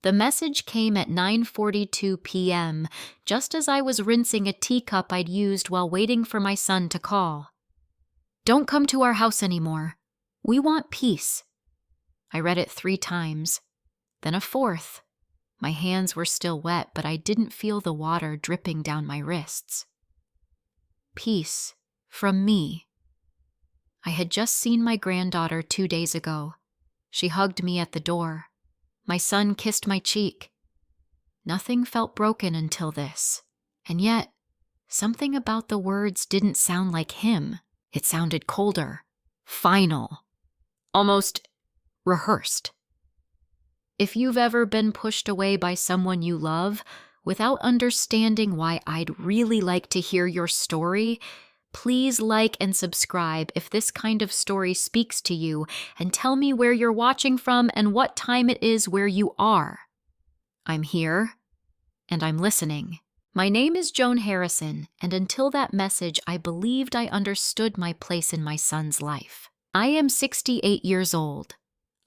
The message came at 9:42 p.m., just as I was rinsing a teacup I'd used while waiting for my son to call. "Don't come to our house anymore. We want peace." I read it 3 times, then a 4th. My hands were still wet, but I didn't feel the water dripping down my wrists. Peace from me. I had just seen my granddaughter 2 days ago. She hugged me at the door. My son kissed my cheek. Nothing felt broken until this. And yet, something about the words didn't sound like him. It sounded colder, final, almost rehearsed. If you've ever been pushed away by someone you love without understanding why, I'd really like to hear your story. Please like and subscribe if this kind of story speaks to you, and tell me where you're watching from and what time it is where you are. I'm here, and I'm listening. My name is Joan Harrison, and until that message, I believed I understood my place in my son's life. I am 68 years old.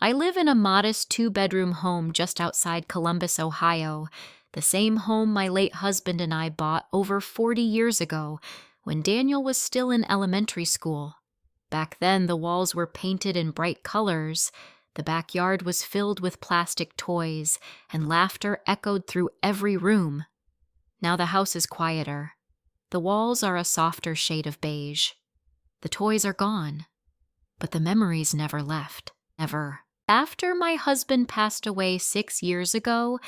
I live in a modest 2-bedroom home just outside Columbus, Ohio, the same home my late husband and I bought over 40 years ago, when Daniel was still in elementary school. Back then, the walls were painted in bright colors, the backyard was filled with plastic toys, and laughter echoed through every room. Now the house is quieter. The walls are a softer shade of beige. The toys are gone, but the memories never left. Never. After my husband passed away 6 years ago,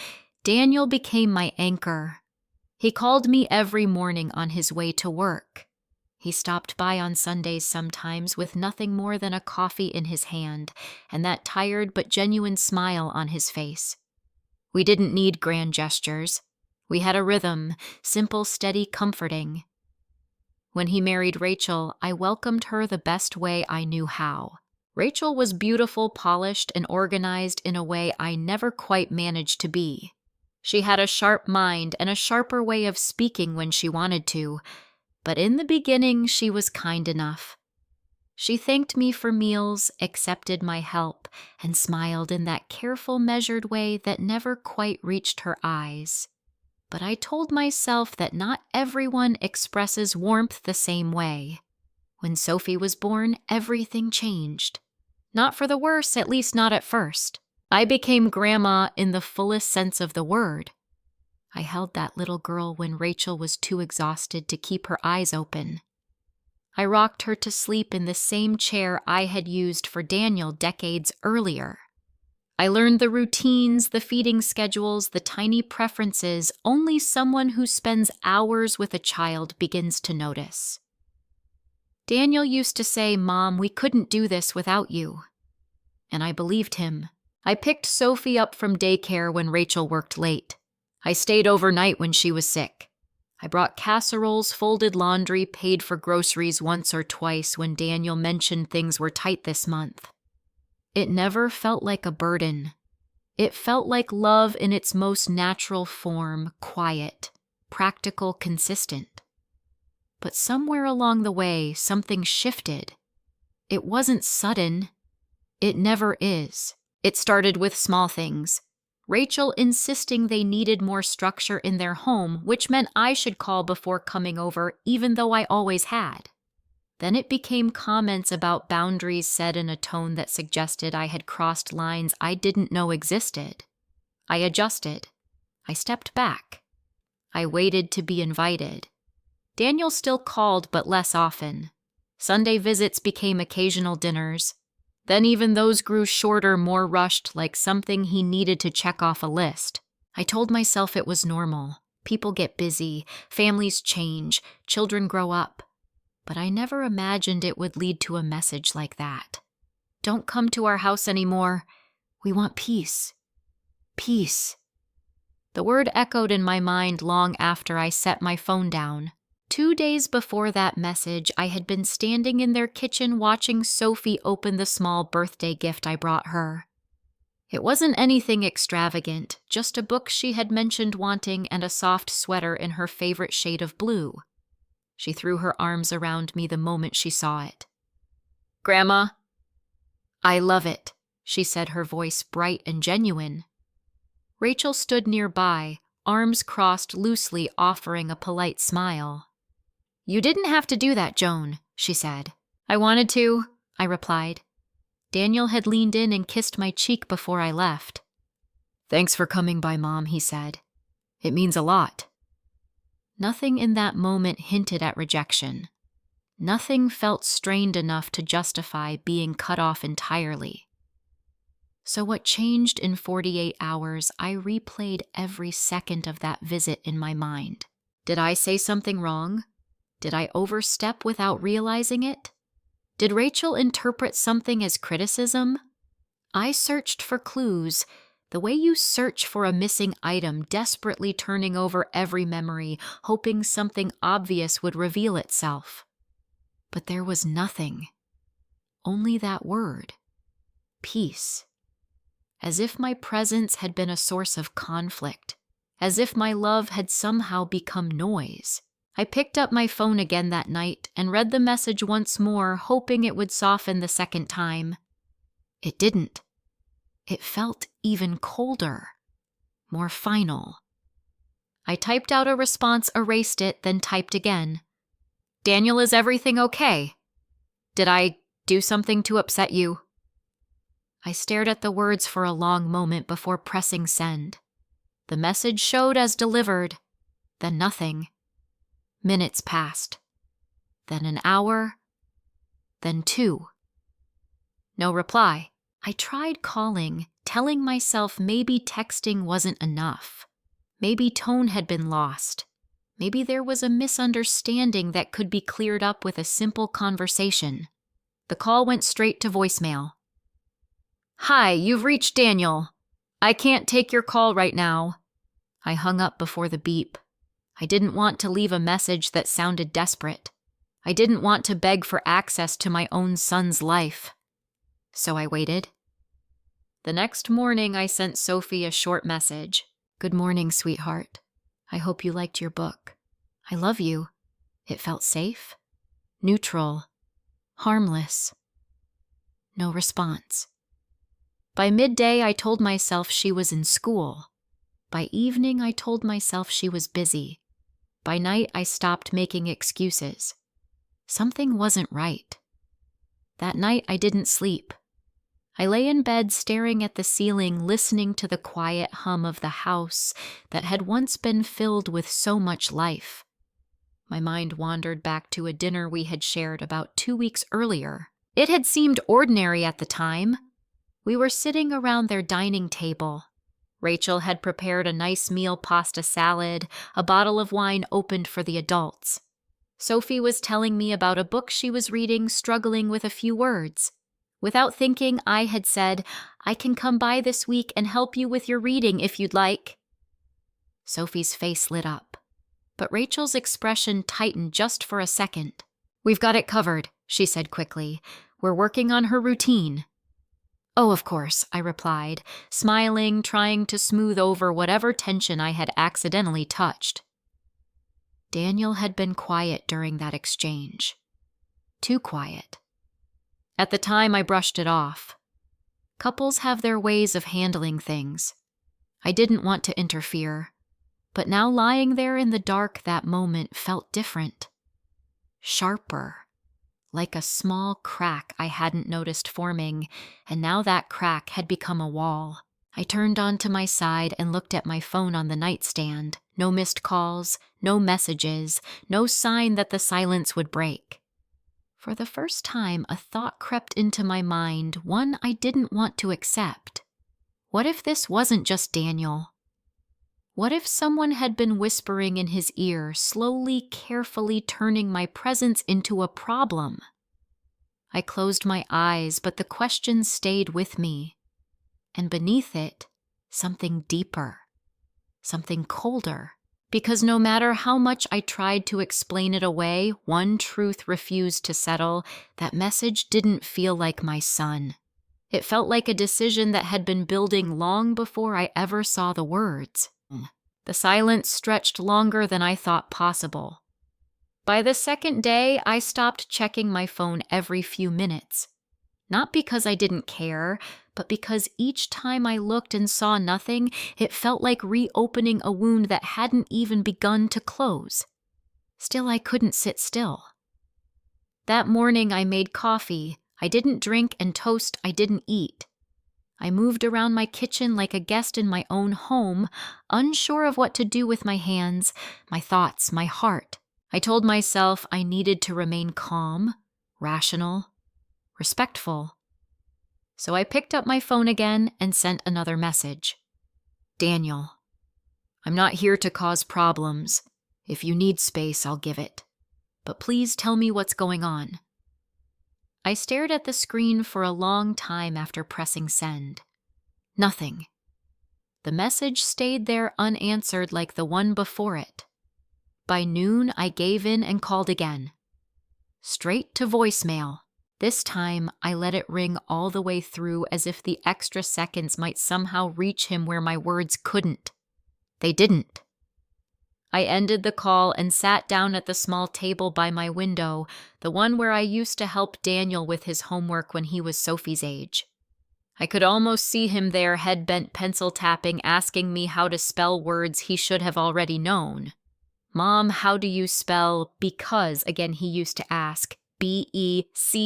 Daniel became my anchor. He called me every morning on his way to work. He stopped by on Sundays sometimes with nothing more than a coffee in his hand and that tired but genuine smile on his face. We didn't need grand gestures. We had a rhythm, simple, steady, comforting. When he married Rachel, I welcomed her the best way I knew how. Rachel was beautiful, polished, and organized in a way I never quite managed to be. She had a sharp mind and a sharper way of speaking when she wanted to, but in the beginning she was kind enough. She thanked me for meals, accepted my help, and smiled in that careful, measured way that never quite reached her eyes. But I told myself that not everyone expresses warmth the same way. When Sophie was born, everything changed. Not for the worse, at least not at first. I became grandma in the fullest sense of the word. I held that little girl when Rachel was too exhausted to keep her eyes open. I rocked her to sleep in the same chair I had used for Daniel decades earlier. I learned the routines, the feeding schedules, the tiny preferences only someone who spends hours with a child begins to notice. Daniel used to say, "Mom, we couldn't do this without you." And I believed him. I picked Sophie up from daycare when Rachel worked late. I stayed overnight when she was sick. I brought casseroles, folded laundry, paid for groceries once or twice when Daniel mentioned things were tight this month. It never felt like a burden. It felt like love in its most natural form, quiet, practical, consistent. But somewhere along the way, something shifted. It wasn't sudden. It never is. It started with small things. Rachel insisting they needed more structure in their home, which meant I should call before coming over, even though I always had. Then it became comments about boundaries said in a tone that suggested I had crossed lines I didn't know existed. I adjusted. I stepped back. I waited to be invited. Daniel still called, but less often. Sunday visits became occasional dinners. Then even those grew shorter, more rushed, like something he needed to check off a list. I told myself it was normal. People get busy, families change, children grow up. But I never imagined it would lead to a message like that. Don't come to our house anymore. We want peace. Peace. The word echoed in my mind long after I set my phone down. 2 days before that message, I had been standing in their kitchen watching Sophie open the small birthday gift I brought her. It wasn't anything extravagant, just a book she had mentioned wanting and a soft sweater in her favorite shade of blue. She threw her arms around me the moment she saw it. "Grandma?" "I love it," she said, her voice bright and genuine. Rachel stood nearby, arms crossed loosely, offering a polite smile. "You didn't have to do that, Joan," she said. "I wanted to," I replied. Daniel had leaned in and kissed my cheek before I left. "Thanks for coming by, Mom," he said. "It means a lot." Nothing in that moment hinted at rejection. Nothing felt strained enough to justify being cut off entirely. So what changed in 48 hours, I replayed every second of that visit in my mind. Did I say something wrong? Did I overstep without realizing it? Did Rachel interpret something as criticism? I searched for clues, the way you search for a missing item, desperately turning over every memory, hoping something obvious would reveal itself. But there was nothing. Only that word. Peace. As if my presence had been a source of conflict. As if my love had somehow become noise. I picked up my phone again that night and read the message once more, hoping it would soften the second time. It didn't. It felt even colder. More final. I typed out a response, erased it, then typed again. "Daniel, is everything okay? Did I do something to upset you?" I stared at the words for a long moment before pressing send. The message showed as delivered, then nothing. Minutes passed. Then an hour. Then 2. No reply. I tried calling, telling myself maybe texting wasn't enough. Maybe tone had been lost. Maybe there was a misunderstanding that could be cleared up with a simple conversation. The call went straight to voicemail. "Hi, you've reached Daniel. I can't take your call right now." I hung up before the beep. I didn't want to leave a message that sounded desperate. I didn't want to beg for access to my own son's life. So I waited. The next morning, I sent Sophie a short message. "Good morning, sweetheart. I hope you liked your book. I love you." It felt safe, neutral, harmless. No response. By midday, I told myself she was in school. By evening, I told myself she was busy. By night, I stopped making excuses. Something wasn't right. That night, I didn't sleep. I lay in bed staring at the ceiling, listening to the quiet hum of the house that had once been filled with so much life. My mind wandered back to a dinner we had shared about 2 weeks earlier. It had seemed ordinary at the time. We were sitting around their dining table. Rachel had prepared a nice meal, pasta salad, a bottle of wine opened for the adults. Sophie was telling me about a book she was reading, struggling with a few words. Without thinking, I had said, "I can come by this week and help you with your reading if you'd like." Sophie's face lit up, but Rachel's expression tightened just for a second. "We've got it covered," she said quickly. "We're working on her routine." "Oh, of course," I replied, smiling, trying to smooth over whatever tension I had accidentally touched. Daniel had been quiet during that exchange. Too quiet. At the time, I brushed it off. Couples have their ways of handling things. I didn't want to interfere, but now lying there in the dark that moment felt different. Sharper. Like a small crack I hadn't noticed forming, and now that crack had become a wall. I turned onto my side and looked at my phone on the nightstand. No missed calls, no messages, no sign that the silence would break. For the first time, a thought crept into my mind, one I didn't want to accept. What if this wasn't just Daniel? What if someone had been whispering in his ear, slowly, carefully turning my presence into a problem? I closed my eyes, but the question stayed with me. And beneath it, something deeper, something colder. Because no matter how much I tried to explain it away, one truth refused to settle: that message didn't feel like my son. It felt like a decision that had been building long before I ever saw the words. The silence stretched longer than I thought possible. By the second day, I stopped checking my phone every few minutes. Not because I didn't care, but because each time I looked and saw nothing, it felt like reopening a wound that hadn't even begun to close. Still, I couldn't sit still. That morning I made coffee. I didn't drink, and toast I didn't eat. I moved around my kitchen like a guest in my own home, unsure of what to do with my hands, my thoughts, my heart. I told myself I needed to remain calm, rational, respectful. So I picked up my phone again and sent another message. Daniel, I'm not here to cause problems. If you need space, I'll give it. But please tell me what's going on. I stared at the screen for a long time after pressing send. Nothing. The message stayed there unanswered like the one before it. By noon, I gave in and called again. Straight to voicemail. This time, I let it ring all the way through as if the extra seconds might somehow reach him where my words couldn't. They didn't. I ended the call and sat down at the small table by my window, the one where I used to help Daniel with his homework when he was Sophie's age. I could almost see him there, head bent pencil tapping, asking me how to spell words he should have already known. Mom, how do you spell because? Again, he used to ask. Because,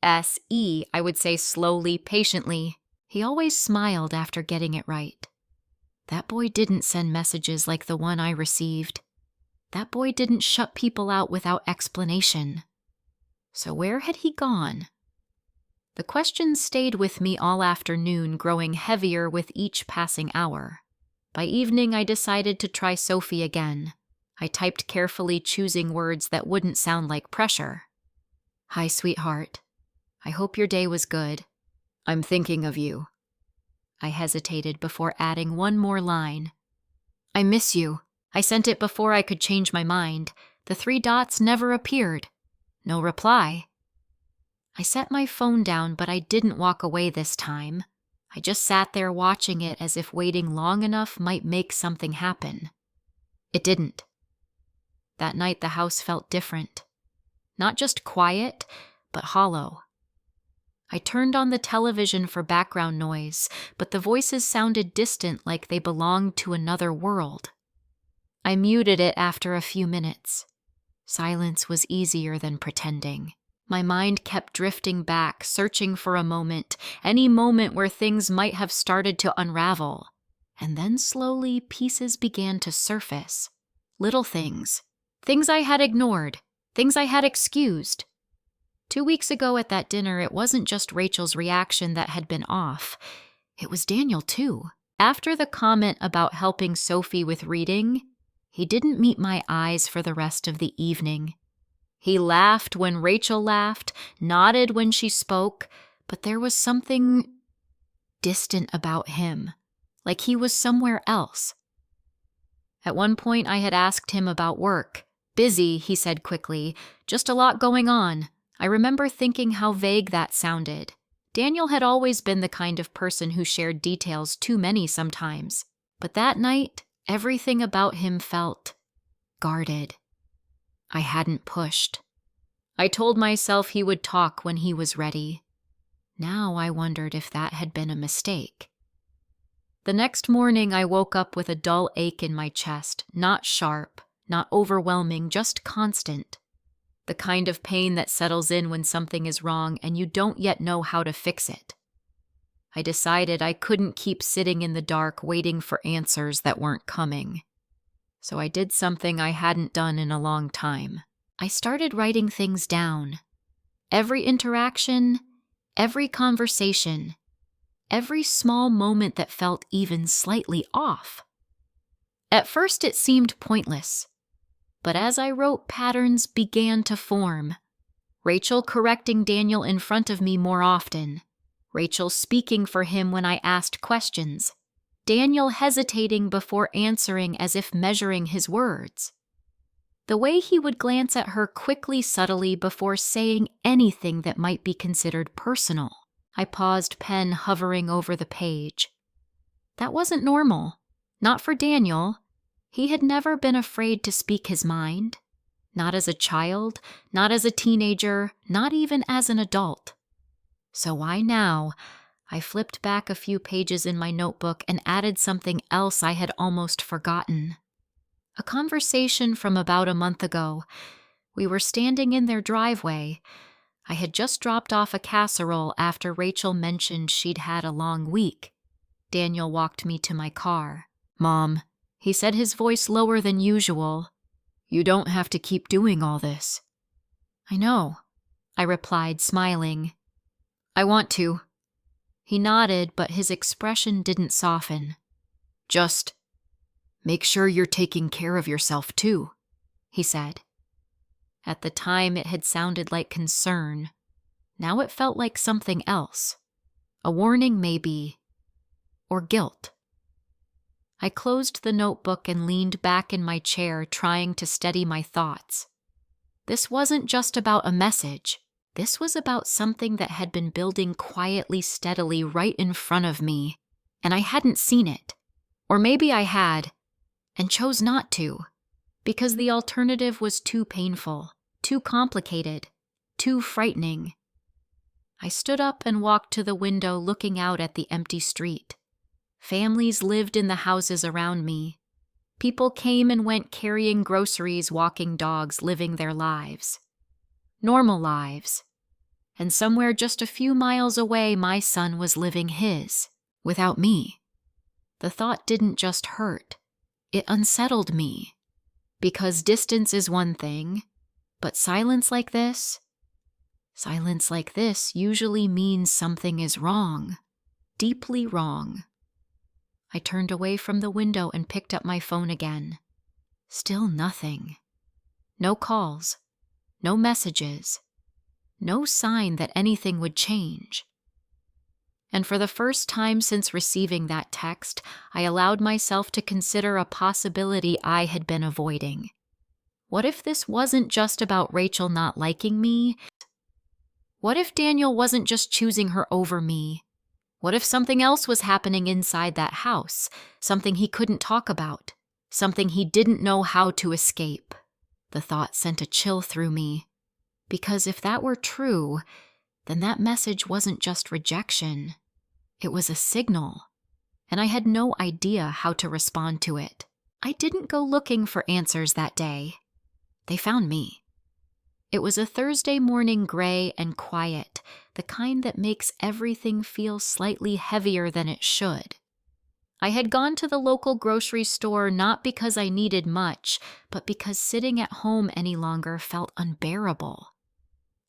I would say slowly, patiently. He always smiled after getting it right. That boy didn't send messages like the one I received. That boy didn't shut people out without explanation. So where had he gone? The question stayed with me all afternoon, growing heavier with each passing hour. By evening, I decided to try Sophie again. I typed carefully, choosing words that wouldn't sound like pressure. Hi, sweetheart. I hope your day was good. I'm thinking of you. I hesitated before adding one more line. I miss you. I sent it before I could change my mind. The 3 dots never appeared. No reply. I set my phone down, but I didn't walk away this time. I just sat there watching it as if waiting long enough might make something happen. It didn't. That night the house felt different. Not just quiet, but hollow. I turned on the television for background noise, but the voices sounded distant, like they belonged to another world. I muted it after a few minutes. Silence was easier than pretending. My mind kept drifting back, searching for a moment, any moment where things might have started to unravel. And then slowly pieces began to surface. Little things. Things I had ignored. Things I had excused. 2 weeks ago at that dinner, it wasn't just Rachel's reaction that had been off. It was Daniel, too. After the comment about helping Sophie with reading, he didn't meet my eyes for the rest of the evening. He laughed when Rachel laughed, nodded when she spoke, but there was something distant about him, like he was somewhere else. At one point, I had asked him about work. Busy, he said quickly, just a lot going on. I remember thinking how vague that sounded. Daniel had always been the kind of person who shared details too many sometimes. But that night, everything about him felt guarded. I hadn't pushed. I told myself he would talk when he was ready. Now I wondered if that had been a mistake. The next morning I woke up with a dull ache in my chest, not sharp, not overwhelming, just constant. The kind of pain that settles in when something is wrong and you don't yet know how to fix it. I decided I couldn't keep sitting in the dark waiting for answers that weren't coming. So I did something I hadn't done in a long time. I started writing things down. Every interaction, every conversation, every small moment that felt even slightly off. At first it seemed pointless, but as I wrote, patterns began to form. Rachel correcting Daniel in front of me more often. Rachel speaking for him when I asked questions. Daniel hesitating before answering as if measuring his words. The way he would glance at her quickly, subtly before saying anything that might be considered personal. I paused, pen hovering over the page. That wasn't normal. Not for Daniel. He had never been afraid to speak his mind. Not as a child, not as a teenager, not even as an adult. So why now, I flipped back a few pages in my notebook and added something else I had almost forgotten. A conversation from about a month ago. We were standing in their driveway. I had just dropped off a casserole after Rachel mentioned she'd had a long week. Daniel walked me to my car. "Mom," he said, his voice lower than usual, "you don't have to keep doing all this." "I know," I replied, smiling. "I want to." He nodded, but his expression didn't soften. "Just make sure you're taking care of yourself too," he said. At the time, it had sounded like concern. Now it felt like something else. A warning, maybe. Or guilt. I closed the notebook and leaned back in my chair, trying to steady my thoughts. This wasn't just about a message. This was about something that had been building quietly, steadily right in front of me, and I hadn't seen it. Or maybe I had, and chose not to, because the alternative was too painful, too complicated, too frightening. I stood up and walked to the window, looking out at the empty street. Families lived in the houses around me. People came and went carrying groceries, walking dogs, living their lives. Normal lives. And somewhere just a few miles away, my son was living his, without me. The thought didn't just hurt. It unsettled me. Because distance is one thing, but silence like this usually means something is wrong. Deeply wrong. I turned away from the window and picked up my phone again. Still nothing. No calls. No messages. No sign that anything would change. And for the first time since receiving that text, I allowed myself to consider a possibility I had been avoiding. What if this wasn't just about Rachel not liking me? What if Daniel wasn't just choosing her over me? What if something else was happening inside that house? Something he couldn't talk about. Something he didn't know how to escape. The thought sent a chill through me. Because if that were true, then that message wasn't just rejection. It was a signal. And I had no idea how to respond to it. I didn't go looking for answers that day. They found me. It was a Thursday morning, gray and quiet, the kind that makes everything feel slightly heavier than it should. I had gone to the local grocery store not because I needed much, but because sitting at home any longer felt unbearable.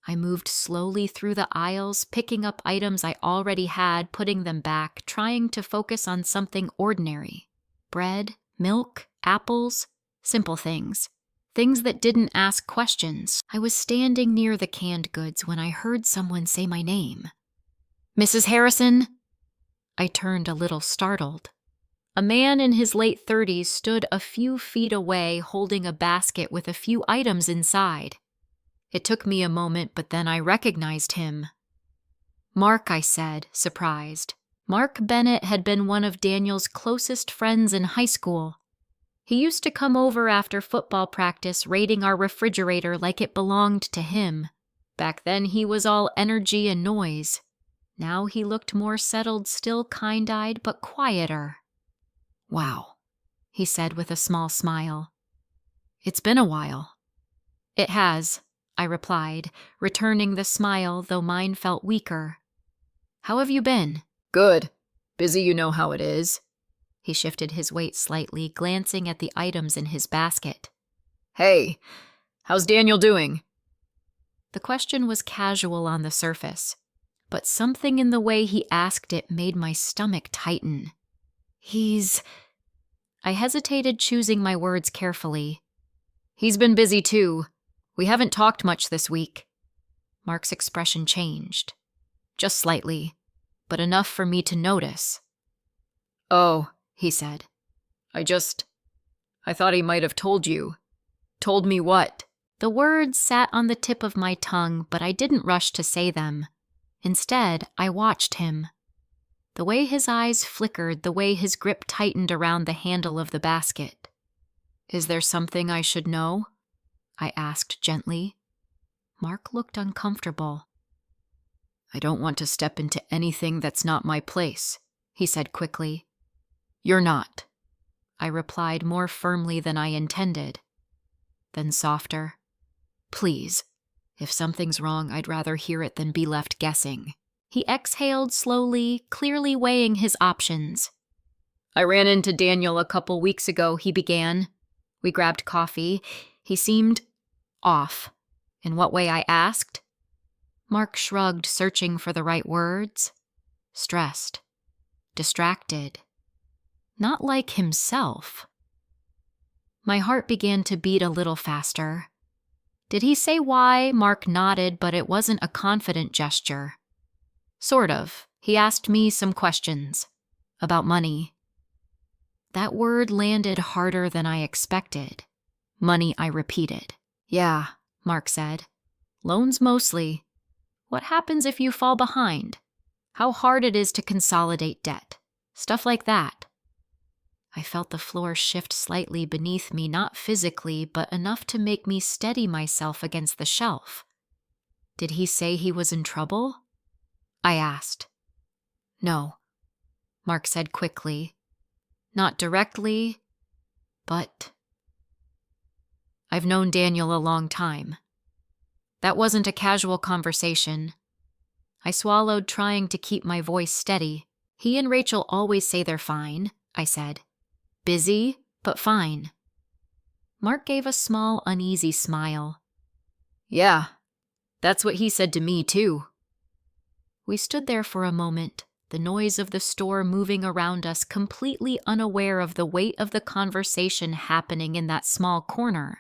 I moved slowly through the aisles, picking up items I already had, putting them back, trying to focus on something ordinary. Bread, milk, apples, simple things. Things that didn't ask questions. I was standing near the canned goods when I heard someone say my name. "Mrs. Harrison?" I turned a little startled. A man in his late 30s stood a few feet away, holding a basket with a few items inside. It took me a moment, but then I recognized him. "Mark," I said, surprised. Mark Bennett had been one of Daniel's closest friends in high school. He used to come over after football practice, raiding our refrigerator like it belonged to him. Back then he was all energy and noise. Now he looked more settled, still kind-eyed, but quieter. "Wow," he said with a small smile. "It's been a while." "It has," I replied, returning the smile, though mine felt weaker. "How have you been?" "Good. Busy, you know how it is." He shifted his weight slightly, glancing at the items in his basket. "Hey, how's Daniel doing?" The question was casual on the surface, but something in the way he asked it made my stomach tighten. I hesitated, choosing my words carefully. "He's been busy too. We haven't talked much this week." Mark's expression changed. Just slightly, but enough for me to notice. "Oh," he said. I thought he might have told you." "Told me what?" The words sat on the tip of my tongue, but I didn't rush to say them. Instead, I watched him. The way his eyes flickered, the way his grip tightened around the handle of the basket. "Is there something I should know?" I asked gently. Mark looked uncomfortable. I don't want to step into anything that's not my place, he said quickly. You're not, I replied more firmly than I intended. Then softer. Please, if something's wrong, I'd rather hear it than be left guessing. He exhaled slowly, clearly weighing his options. I ran into Daniel a couple weeks ago, he began. We grabbed coffee. He seemed off. In what way, I asked? Mark shrugged, searching for the right words. Stressed. Distracted. Not like himself. My heart began to beat a little faster. Did he say why? Mark nodded, but it wasn't a confident gesture. Sort of. He asked me some questions. About money. That word landed harder than I expected. Money, I repeated. Yeah, Mark said. Loans mostly. What happens if you fall behind? How hard it is to consolidate debt. Stuff like that. I felt the floor shift slightly beneath me, not physically, but enough to make me steady myself against the shelf. Did he say he was in trouble? I asked. No, Mark said quickly. Not directly, but... I've known Daniel a long time. That wasn't a casual conversation. I swallowed, trying to keep my voice steady. He and Rachel always say they're fine, I said. Busy, but fine. Mark gave a small, uneasy smile. Yeah, that's what he said to me, too. We stood there for a moment, the noise of the store moving around us, completely unaware of the weight of the conversation happening in that small corner.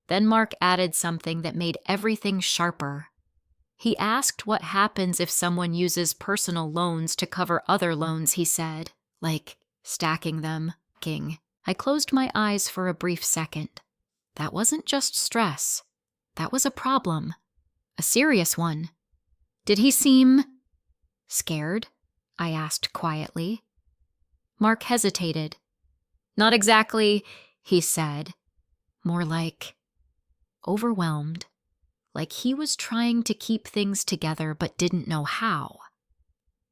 Then Mark added something that made everything sharper. He asked what happens if someone uses personal loans to cover other loans, he said, like stacking them. I closed my eyes for a brief second. That wasn't just stress. That was a problem. A serious one. Did he seem scared? I asked quietly. Mark hesitated. Not exactly, he said. More like overwhelmed. Like he was trying to keep things together but didn't know how.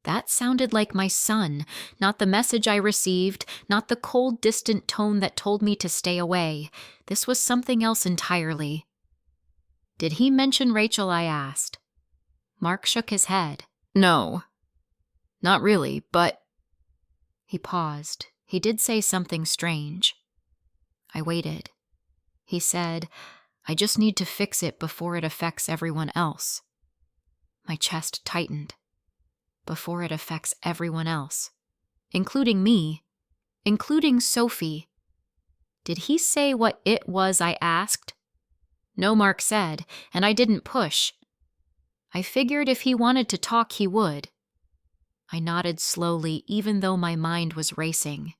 That sounded like my son, not the message I received, not the cold, distant tone that told me to stay away. This was something else entirely. Did he mention Rachel? I asked. Mark shook his head. No, not really, but... He paused. He did say something strange. I waited. He said, I just need to fix it before it affects everyone else. My chest tightened. Before it affects everyone else. Including me. Including Sophie. Did he say what it was? I asked. No, Mark said, and I didn't push. I figured if he wanted to talk, he would. I nodded slowly, even though my mind was racing.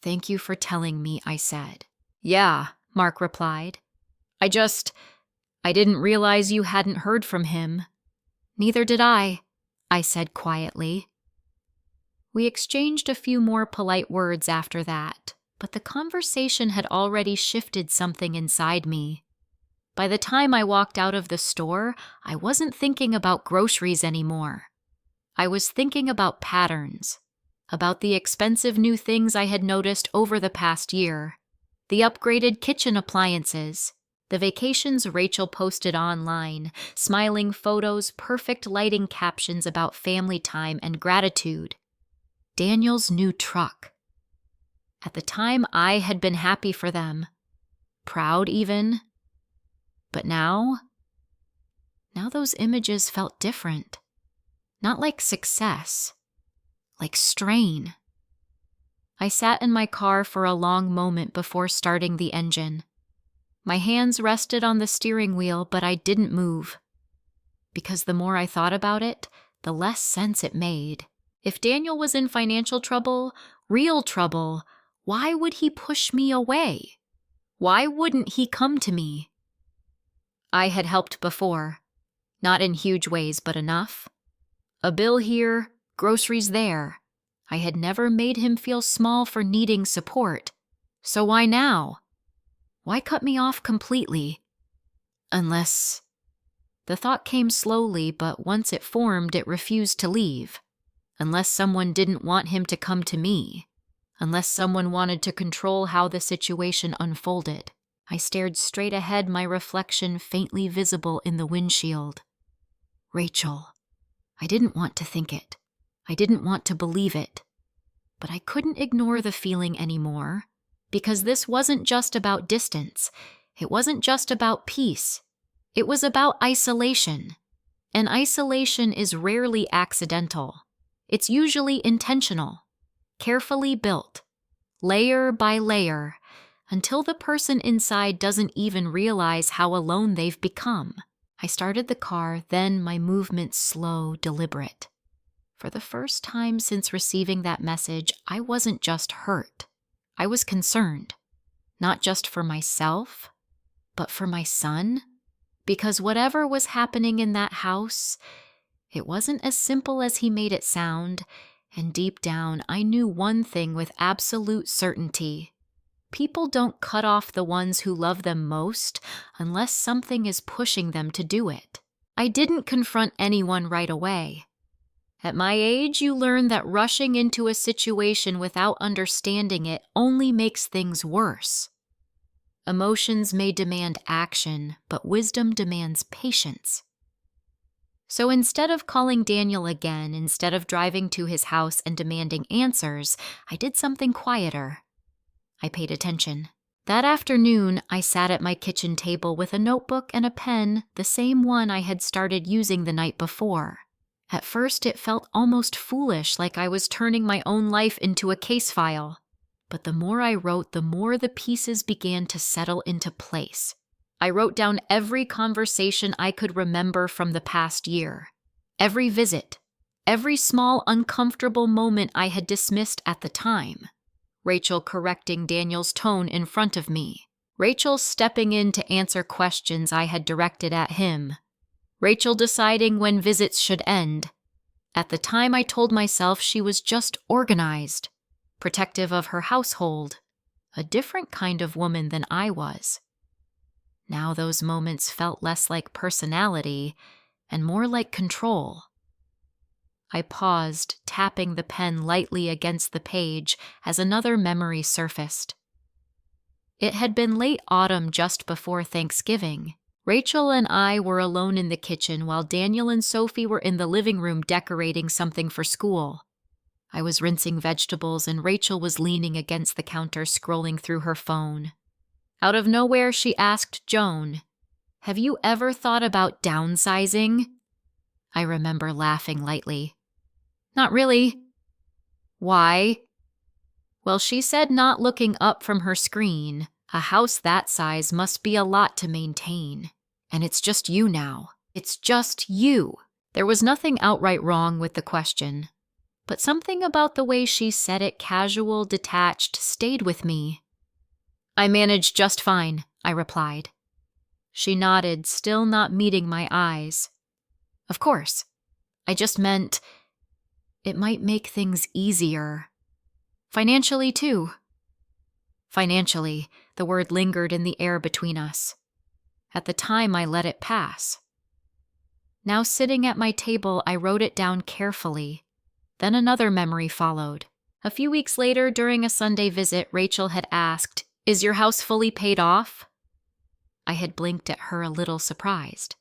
Thank you for telling me, I said. Yeah, Mark replied. I didn't realize you hadn't heard from him. Neither did I said quietly. We exchanged a few more polite words after that, but the conversation had already shifted something inside me. By the time I walked out of the store, I wasn't thinking about groceries anymore. I was thinking about patterns, about the expensive new things I had noticed over the past year, the upgraded kitchen appliances, the vacations Rachel posted online, smiling photos, perfect lighting captions about family time and gratitude. Daniel's new truck. At the time, I had been happy for them. Proud even. But now those images felt different. Not like success. Like strain. I sat in my car for a long moment before starting the engine. My hands rested on the steering wheel, but I didn't move. Because the more I thought about it, the less sense it made. If Daniel was in financial trouble, real trouble, why would he push me away? Why wouldn't he come to me? I had helped before. Not in huge ways, but enough. A bill here, groceries there. I had never made him feel small for needing support. So why now? Why cut me off completely? Unless The thought came slowly, but once it formed, it refused to leave. Unless someone didn't want him to come to me. Unless someone wanted to control how the situation unfolded. I stared straight ahead, my reflection faintly visible in the windshield. Rachel. I didn't want to think it. I didn't want to believe it. But I couldn't ignore the feeling anymore, because this wasn't just about distance. It wasn't just about peace. It was about isolation. And isolation is rarely accidental. It's usually intentional, carefully built, layer by layer, until the person inside doesn't even realize how alone they've become. I started the car, then my movements slow, deliberate. For the first time since receiving that message, I wasn't just hurt. I was concerned. Not just for myself, but for my son. Because whatever was happening in that house, it wasn't as simple as he made it sound, and deep down I knew one thing with absolute certainty. People don't cut off the ones who love them most unless something is pushing them to do it. I didn't confront anyone right away. At my age, you learn that rushing into a situation without understanding it only makes things worse. Emotions may demand action, but wisdom demands patience. So instead of calling Daniel again, instead of driving to his house and demanding answers, I did something quieter. I paid attention. That afternoon, I sat at my kitchen table with a notebook and a pen, the same one I had started using the night before. At first, it felt almost foolish, like I was turning my own life into a case file. But the more I wrote, the more the pieces began to settle into place. I wrote down every conversation I could remember from the past year, every visit, every small uncomfortable moment I had dismissed at the time. Rachel correcting Daniel's tone in front of me. Rachel stepping in to answer questions I had directed at him. Rachel deciding when visits should end. At the time, I told myself she was just organized, protective of her household, a different kind of woman than I was. Now those moments felt less like personality and more like control. I paused, tapping the pen lightly against the page as another memory surfaced. It had been late autumn just before Thanksgiving. Rachel and I were alone in the kitchen while Daniel and Sophie were in the living room decorating something for school. I was rinsing vegetables and Rachel was leaning against the counter scrolling through her phone. Out of nowhere, she asked Joan, "Have you ever thought about downsizing?" I remember laughing lightly. "Not really." "Why?" Well, she said, not looking up from her screen, "A house that size must be a lot to maintain. And it's just you now. It's just you." There was nothing outright wrong with the question, but something about the way she said it, casual, detached, stayed with me. "I manage just fine," I replied. She nodded, still not meeting my eyes. "Of course. I just meant it might make things easier. Financially, too." Financially, the word lingered in the air between us. At the time, I let it pass. Now sitting at my table, I wrote it down carefully. Then another memory followed. A few weeks later, during a Sunday visit, Rachel had asked, "Is your house fully paid off?" I had blinked at her a little surprised.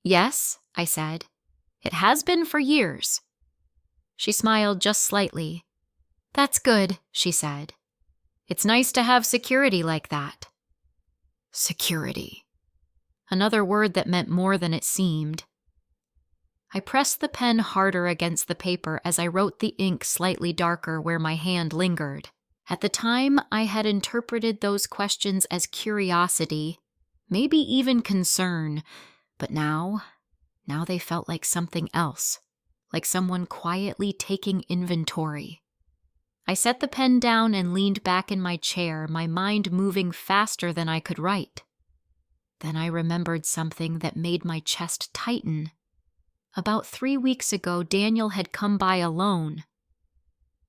"Yes," I said. "It has been for years." She smiled just slightly. "That's good," she said. "It's nice to have security like that." Security. Another word that meant more than it seemed. I pressed the pen harder against the paper as I wrote the ink slightly darker where my hand lingered. At the time, I had interpreted those questions as curiosity, maybe even concern, but now they felt like something else, like someone quietly taking inventory. I set the pen down and leaned back in my chair, my mind moving faster than I could write. Then I remembered something that made my chest tighten. About 3 weeks ago, Daniel had come by alone.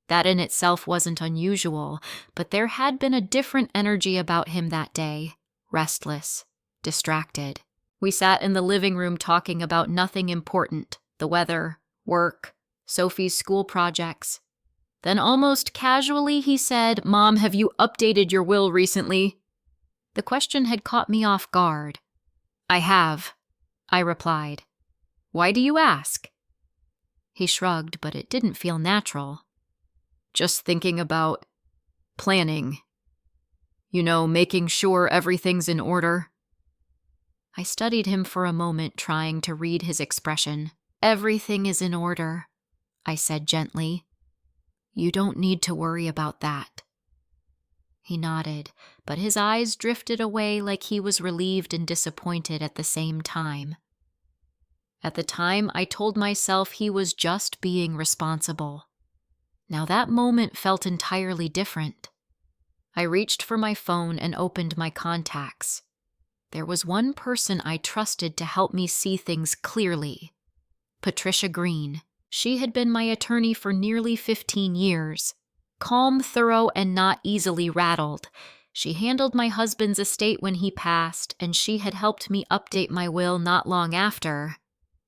That in itself wasn't unusual, but there had been a different energy about him that day, restless, distracted. We sat in the living room talking about nothing important, the weather, work, Sophie's school projects. Then almost casually he said, "Mom, have you updated your will recently?" The question had caught me off guard. "I have," I replied. "Why do you ask?" He shrugged, but it didn't feel natural. "Just thinking about planning. Making sure everything's in order." I studied him for a moment, trying to read his expression. "Everything is in order," I said gently. "You don't need to worry about that." He nodded, but his eyes drifted away like he was relieved and disappointed at the same time. At the time, I told myself he was just being responsible. Now that moment felt entirely different. I reached for my phone and opened my contacts. There was one person I trusted to help me see things clearly. Patricia Green. She had been my attorney for nearly 15 years. Calm, thorough, and not easily rattled. She handled my husband's estate when he passed, and she had helped me update my will not long after.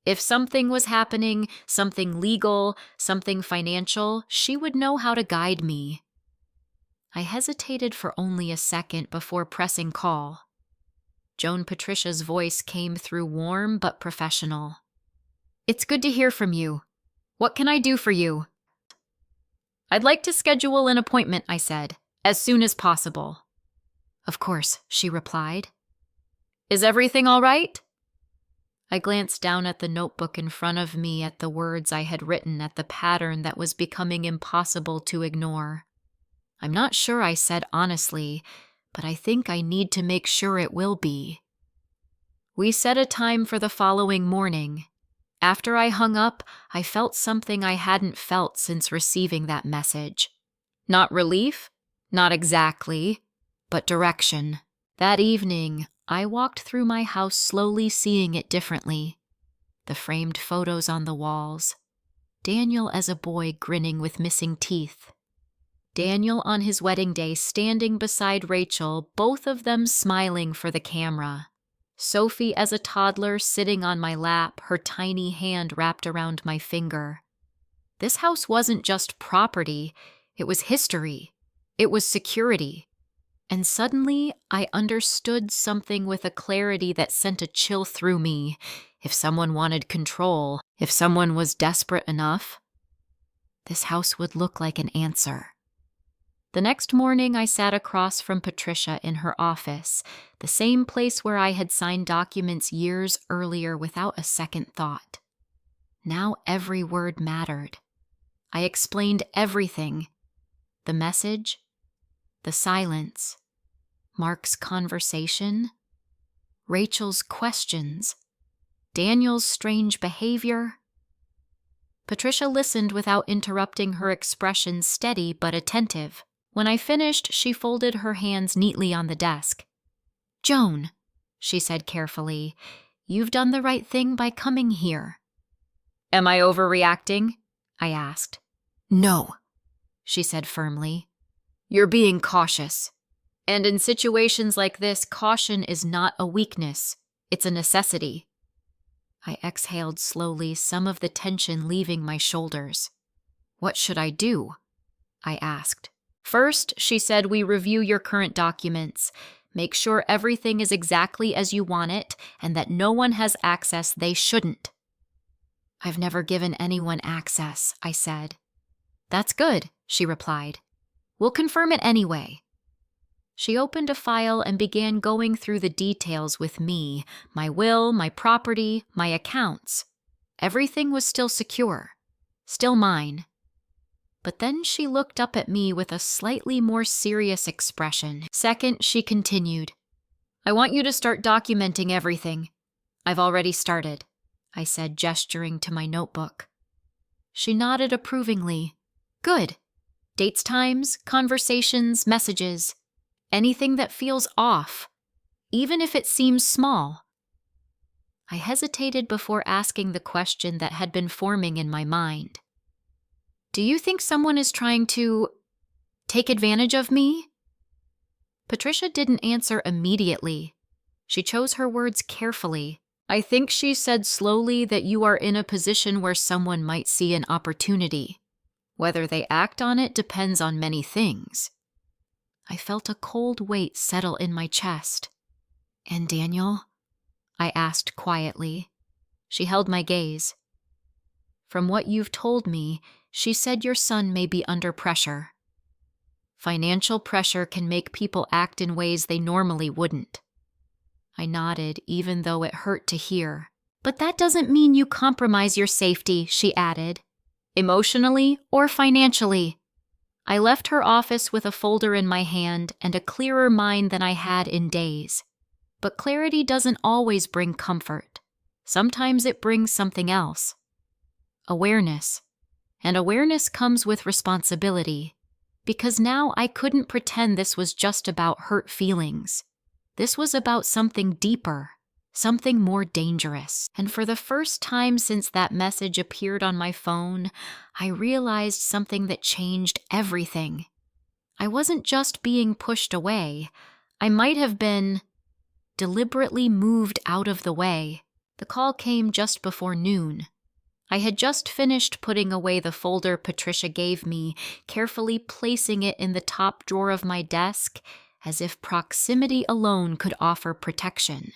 If something was happening, something legal, something financial, she would know how to guide me. I hesitated for only a second before pressing call. Joan Patricia's voice came through warm but professional. "It's good to hear from you. What can I do for you?" "I'd like to schedule an appointment," I said, "as soon as possible." "Of course," she replied. "Is everything all right?" I glanced down at the notebook in front of me, at the words I had written, at the pattern that was becoming impossible to ignore. I'm not sure I said honestly, but I think I need to make sure it will be. We set a time for the following morning. After I hung up, I felt something I hadn't felt since receiving that message. Not relief, not exactly, but direction. That evening, I walked through my house slowly, seeing it differently. The framed photos on the walls. Daniel as a boy grinning with missing teeth. Daniel on his wedding day standing beside Rachel, both of them smiling for the camera. Sophie as a toddler sitting on my lap, her tiny hand wrapped around my finger. This house wasn't just property, it was history. It was security. And suddenly, I understood something with a clarity that sent a chill through me. If someone wanted control, if someone was desperate enough, this house would look like an answer. The next morning, I sat across from Patricia in her office, the same place where I had signed documents years earlier without a second thought. Now every word mattered. I explained everything. The message, the silence, Mark's conversation, Rachel's questions, Daniel's strange behavior. Patricia listened without interrupting, her expression steady but attentive. When I finished, she folded her hands neatly on the desk. "Joan," she said carefully, "you've done the right thing by coming here." "Am I overreacting?" I asked. "No," she said firmly. "You're being cautious. And in situations like this, caution is not a weakness. It's a necessity." I exhaled slowly, some of the tension leaving my shoulders. "What should I do?" I asked. "First," she said, "we review your current documents. Make sure everything is exactly as you want it and that no one has access they shouldn't." "I've never given anyone access," I said. "That's good," she replied. "We'll confirm it anyway." She opened a file and began going through the details with me, my will, my property, my accounts. Everything was still secure, still mine. But then she looked up at me with a slightly more serious expression. Second, she continued, "I want you to start documenting everything." "I've already started," I said, gesturing to my notebook. She nodded approvingly. "Good. Dates, times, conversations, messages. Anything that feels off, even if it seems small." I hesitated before asking the question that had been forming in my mind. "Do you think someone is trying to take advantage of me?" Patricia didn't answer immediately. She chose her words carefully. I think she said slowly that you are in a position where someone might see an opportunity. Whether they act on it depends on many things. I felt a cold weight settle in my chest. And Daniel? I asked quietly. She held my gaze. From what you've told me, she said your son may be under pressure. Financial pressure can make people act in ways they normally wouldn't. I nodded, even though it hurt to hear. But that doesn't mean you compromise your safety, she added. Emotionally or financially. I left her office with a folder in my hand and a clearer mind than I had in days. But clarity doesn't always bring comfort. Sometimes it brings something else. Awareness. And awareness comes with responsibility. Because now I couldn't pretend this was just about hurt feelings. This was about something deeper, something more dangerous. And for the first time since that message appeared on my phone, I realized something that changed everything. I wasn't just being pushed away. I might have been deliberately moved out of the way. The call came just before noon. I had just finished putting away the folder Patricia gave me, carefully placing it in the top drawer of my desk, as if proximity alone could offer protection.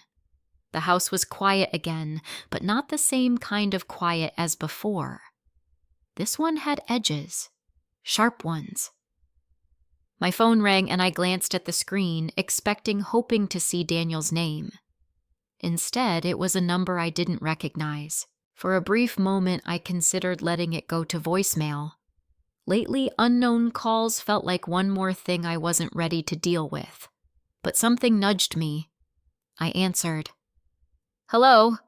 The house was quiet again, but not the same kind of quiet as before. This one had edges, sharp ones. My phone rang and I glanced at the screen, hoping to see Daniel's name. Instead, it was a number I didn't recognize. For a brief moment, I considered letting it go to voicemail. Lately, unknown calls felt like one more thing I wasn't ready to deal with. But something nudged me. I answered. Hello?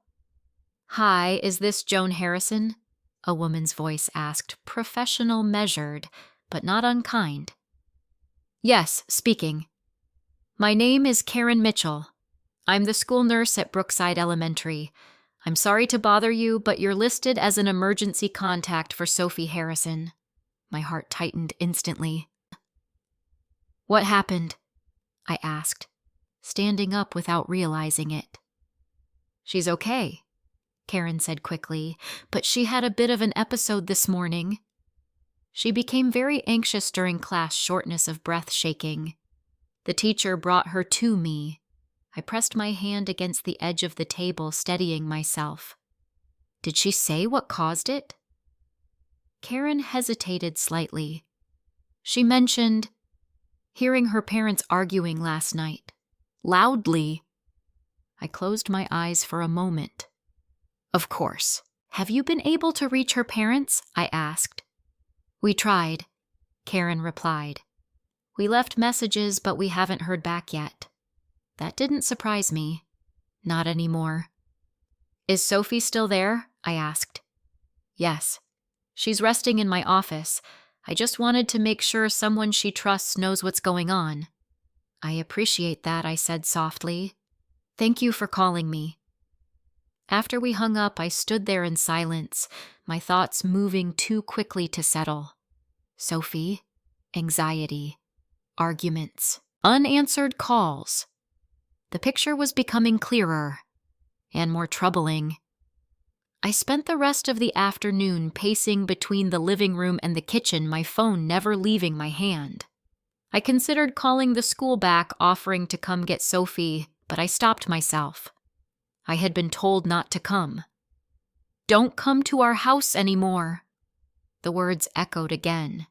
Hi, is this Joan Harrison? A woman's voice asked, professional measured, but not unkind. Yes, speaking. My name is Karen Mitchell. I'm the school nurse at Brookside Elementary. I'm sorry to bother you, but you're listed as an emergency contact for Sophie Harrison. My heart tightened instantly. What happened? I asked, standing up without realizing it. She's okay, Karen said quickly, but she had a bit of an episode this morning. She became very anxious during class, shortness of breath shaking. The teacher brought her to me. I pressed my hand against the edge of the table, steadying myself. Did she say what caused it? Karen hesitated slightly. She mentioned hearing her parents arguing last night. Loudly. I closed my eyes for a moment. Of course. Have you been able to reach her parents? I asked. We tried, Karen replied. We left messages, but we haven't heard back yet. That didn't surprise me. Not anymore. Is Sophie still there? I asked. Yes. She's resting in my office. I just wanted to make sure someone she trusts knows what's going on. I appreciate that, I said softly. Thank you for calling me. After we hung up, I stood there in silence, my thoughts moving too quickly to settle. Sophie, anxiety, arguments, unanswered calls. The picture was becoming clearer and more troubling. I spent the rest of the afternoon pacing between the living room and the kitchen, my phone never leaving my hand. I considered calling the school back, offering to come get Sophie, but I stopped myself. I had been told not to come. Don't come to our house anymore. The words echoed again.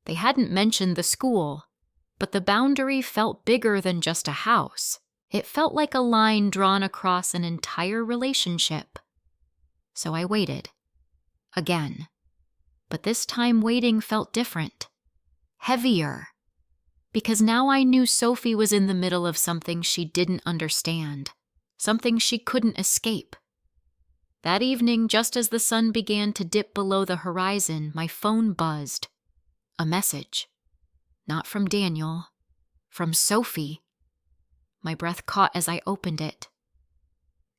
They hadn't mentioned the school, but the boundary felt bigger than just a house. It felt like a line drawn across an entire relationship. So I waited. Again. But this time waiting felt different. Heavier. Because now I knew Sophie was in the middle of something she didn't understand. Something she couldn't escape. That evening, just as the sun began to dip below the horizon, my phone buzzed. A message. Not from Daniel. From Sophie. My breath caught as I opened it.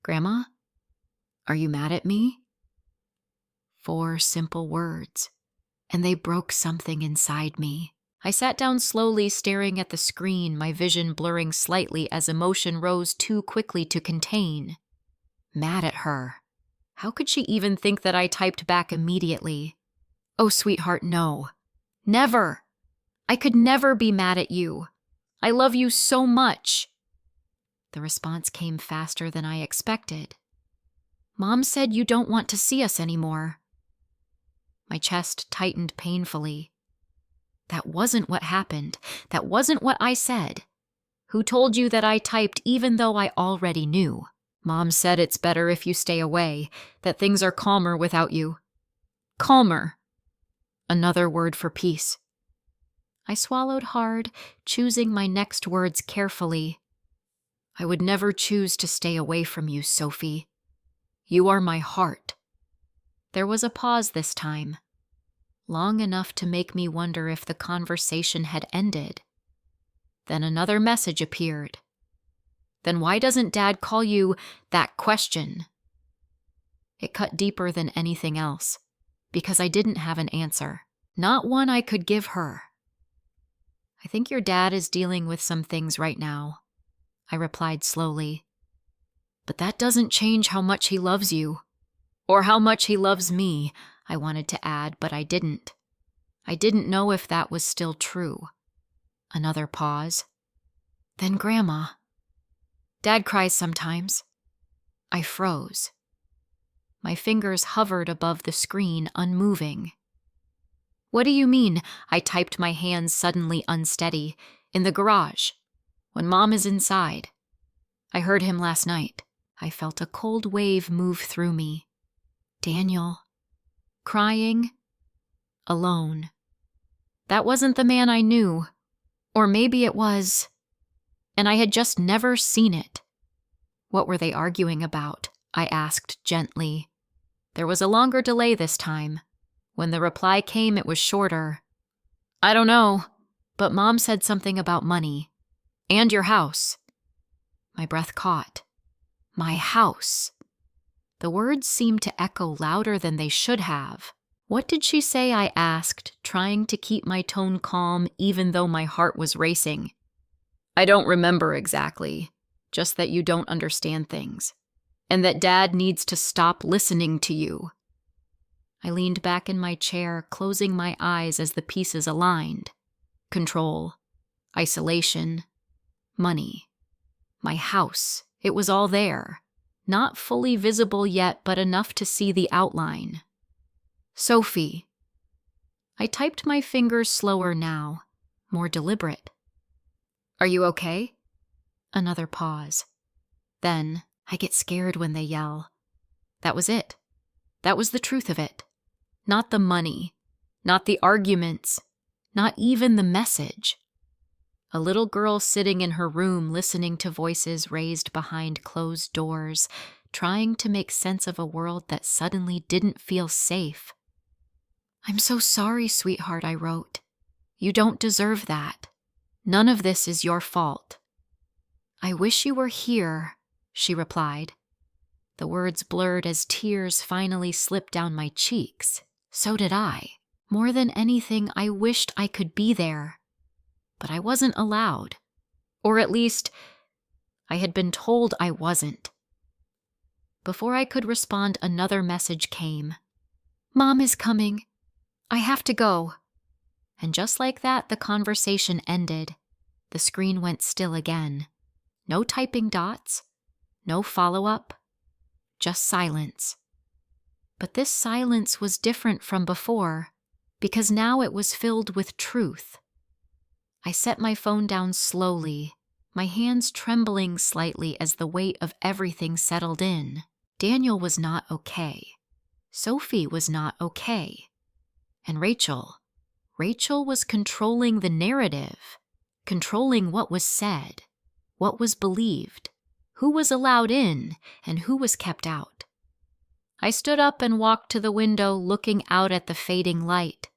Grandma? Are you mad at me? 4 simple words, and they broke something inside me. I sat down slowly, staring at the screen, my vision blurring slightly as emotion rose too quickly to contain. Mad at her. How could she even think that I typed back immediately? Oh, sweetheart, no. Never. I could never be mad at you. I love you so much. The response came faster than I expected. Mom said you don't want to see us anymore. My chest tightened painfully. That wasn't what happened. That wasn't what I said. Who told you that I typed even though I already knew? Mom said it's better if you stay away, that things are calmer without you. Calmer. Another word for peace. I swallowed hard, choosing my next words carefully. I would never choose to stay away from you, Sophie. You are my heart. There was a pause this time, long enough to make me wonder if the conversation had ended. Then another message appeared. Then why doesn't Dad call you that question? It cut deeper than anything else, because I didn't have an answer, not one I could give her. I think your dad is dealing with some things right now, I replied slowly. But that doesn't change how much he loves you. Or how much he loves me, I wanted to add, but I didn't. I didn't know if that was still true. Another pause. Then Grandma. Dad cries sometimes. I froze. My fingers hovered above the screen, unmoving. What do you mean? I typed, my hands suddenly unsteady. In the garage. When Mom is inside. I heard him last night. I felt a cold wave move through me. Daniel. Crying. Alone. That wasn't the man I knew. Or maybe it was. And I had just never seen it. What were they arguing about? I asked gently. There was a longer delay this time. When the reply came, it was shorter. I don't know, but Mom said something about money. And your house. My breath caught. My house. The words seemed to echo louder than they should have. What did she say? I asked, trying to keep my tone calm even though my heart was racing. I don't remember exactly, just that you don't understand things, and that Dad needs to stop listening to you. I leaned back in my chair, closing my eyes as the pieces aligned. Control, isolation, money, my house. It was all there. Not fully visible yet, but enough to see the outline. Sophie. I typed, my fingers slower now, more deliberate. Are you okay? Another pause. Then, I get scared when they yell. That was it. That was the truth of it. Not the money, not the arguments, not even the message. A little girl sitting in her room listening to voices raised behind closed doors, trying to make sense of a world that suddenly didn't feel safe. I'm so sorry, sweetheart, I wrote. You don't deserve that. None of this is your fault. I wish you were here, she replied. The words blurred as tears finally slipped down my cheeks. So did I. More than anything, I wished I could be there. But I wasn't allowed. Or at least, I had been told I wasn't. Before I could respond, another message came. Mom is coming. I have to go. And just like that, the conversation ended. The screen went still again. No typing dots. No follow-up. Just silence. But this silence was different from before, because now it was filled with truth. I set my phone down slowly, my hands trembling slightly as the weight of everything settled in. Daniel was not okay. Sophie was not okay. And Rachel was controlling the narrative, controlling what was said, what was believed, who was allowed in, and who was kept out. I stood up and walked to the window, looking out at the fading light.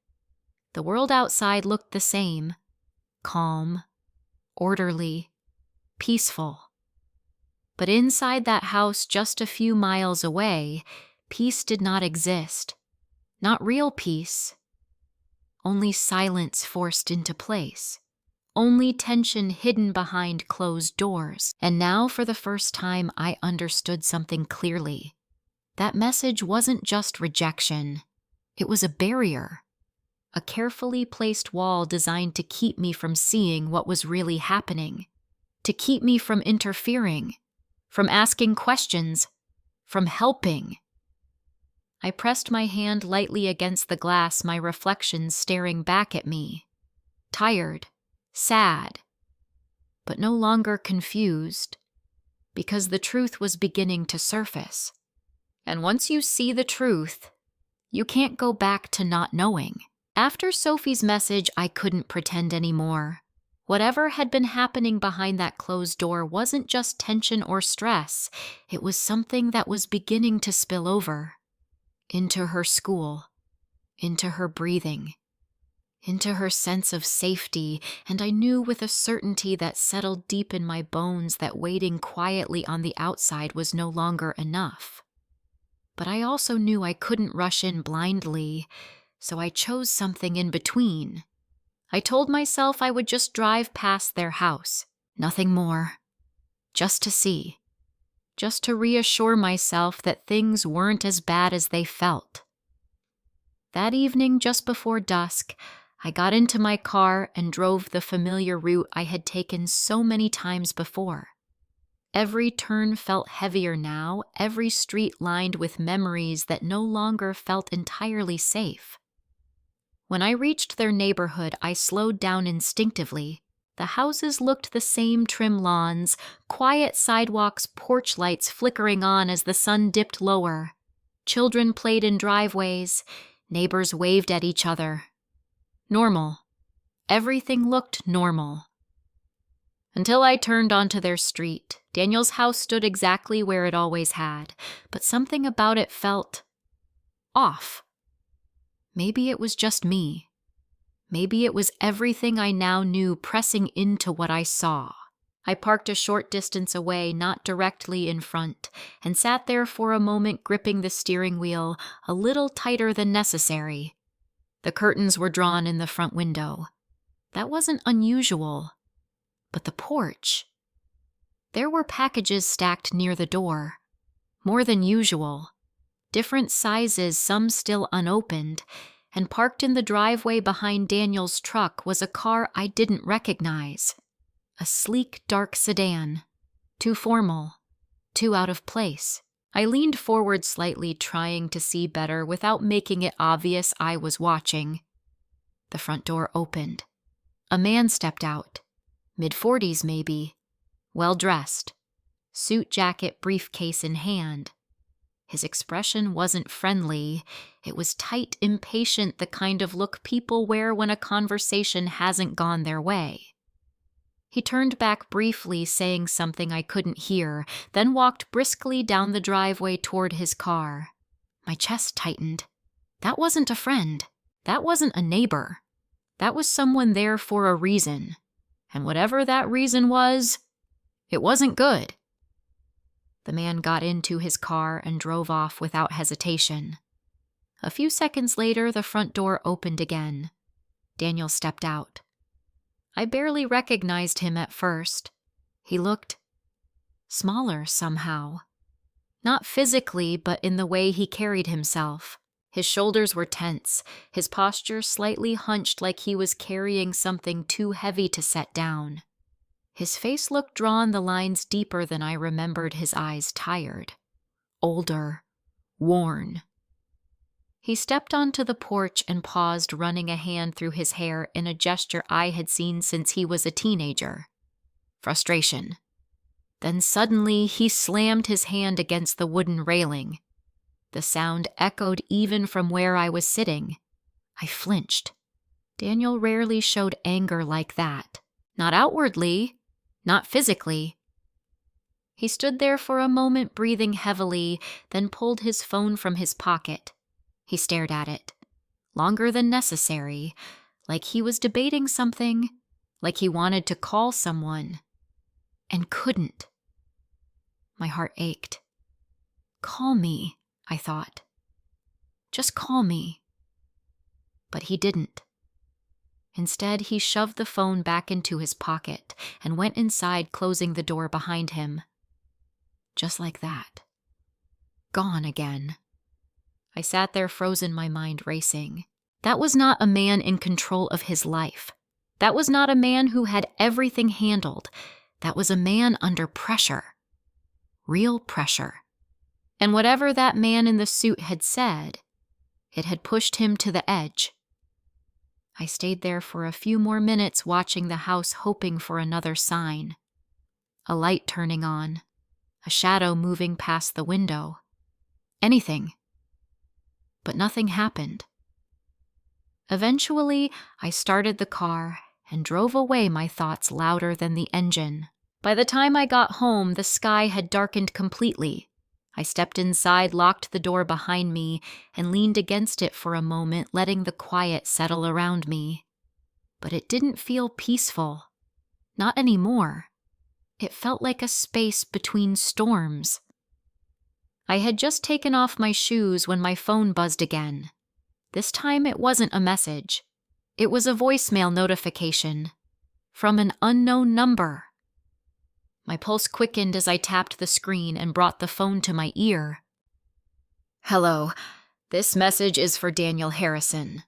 The world outside looked the same, calm, orderly, peaceful. But inside that house just a few miles away, peace did not exist. Not real peace. only silence forced into place, only tension hidden behind closed doors. And now, for the first time, I understood something clearly. That message wasn't just rejection. It was a barrier. A carefully placed wall designed to keep me from seeing what was really happening, to keep me from interfering, from asking questions, from helping. I pressed my hand lightly against the glass, my reflection staring back at me. Tired, sad, but no longer confused, because the truth was beginning to surface. And once you see the truth, you can't go back to not knowing. After Sophie's message, I couldn't pretend anymore. Whatever had been happening behind that closed door wasn't just tension or stress. It was something that was beginning to spill over. Into her school, into her breathing, into her sense of safety, and I knew with a certainty that settled deep in my bones that waiting quietly on the outside was no longer enough. But I also knew I couldn't rush in blindly, so I chose something in between. I told myself I would just drive past their house, nothing more, just to see. Just to reassure myself that things weren't as bad as they felt. That evening, just before dusk, I got into my car and drove the familiar route I had taken so many times before. Every turn felt heavier now, every street lined with memories that no longer felt entirely safe. When I reached their neighborhood, I slowed down instinctively. The houses looked the same: trim lawns, quiet sidewalks, porch lights flickering on as the sun dipped lower. Children played in driveways. Neighbors waved at each other. Normal. Everything looked normal. Until I turned onto their street. Daniel's house stood exactly where it always had, but something about it felt off. Maybe it was just me. Maybe it was everything I now knew pressing into what I saw. I parked a short distance away, not directly in front, and sat there for a moment gripping the steering wheel a little tighter than necessary. The curtains were drawn in the front window. That wasn't unusual. But the porch. There were packages stacked near the door. More than usual. Different sizes, some still unopened. And parked in the driveway behind Daniel's truck was a car I didn't recognize. A sleek, dark sedan. Too formal. Too out of place. I leaned forward slightly, trying to see better without making it obvious I was watching. The front door opened. A man stepped out. Mid-40s maybe. Well-dressed. Suit jacket, briefcase in hand. His expression wasn't friendly. It was tight, impatient, the kind of look people wear when a conversation hasn't gone their way. He turned back briefly, saying something I couldn't hear, then walked briskly down the driveway toward his car. My chest tightened. That wasn't a friend. That wasn't a neighbor. That was someone there for a reason. And whatever that reason was, it wasn't good. The man got into his car and drove off without hesitation. A few seconds later, the front door opened again. Daniel stepped out. I barely recognized him at first. He looked smaller somehow. Not physically, but in the way he carried himself. His shoulders were tense, his posture slightly hunched like he was carrying something too heavy to set down. His face looked drawn, the lines deeper than I remembered, his eyes tired. Older. Worn. He stepped onto the porch and paused, running a hand through his hair in a gesture I had seen since he was a teenager. Frustration. Then suddenly he slammed his hand against the wooden railing. The sound echoed even from where I was sitting. I flinched. Daniel rarely showed anger like that. Not outwardly. Not physically. He stood there for a moment, breathing heavily, then pulled his phone from his pocket. He stared at it. Longer than necessary, like he was debating something, like he wanted to call someone, and couldn't. My heart ached. Call me, I thought. Just call me. But he didn't. Instead, he shoved the phone back into his pocket and went inside, closing the door behind him. Just like that. Gone again. I sat there frozen, my mind racing. That was not a man in control of his life. That was not a man who had everything handled. That was a man under pressure. Real pressure. And whatever that man in the suit had said, it had pushed him to the edge. I stayed there for a few more minutes watching the house, hoping for another sign. A light turning on. A shadow moving past the window. Anything. But nothing happened. Eventually, I started the car and drove away, my thoughts louder than the engine. By the time I got home, the sky had darkened completely. I stepped inside, locked the door behind me, and leaned against it for a moment, letting the quiet settle around me. But it didn't feel peaceful. Not anymore. It felt like a space between storms. I had just taken off my shoes when my phone buzzed again. This time it wasn't a message. It was a voicemail notification from an unknown number. My pulse quickened as I tapped the screen and brought the phone to my ear. "Hello, this message is for Daniel Harrison,"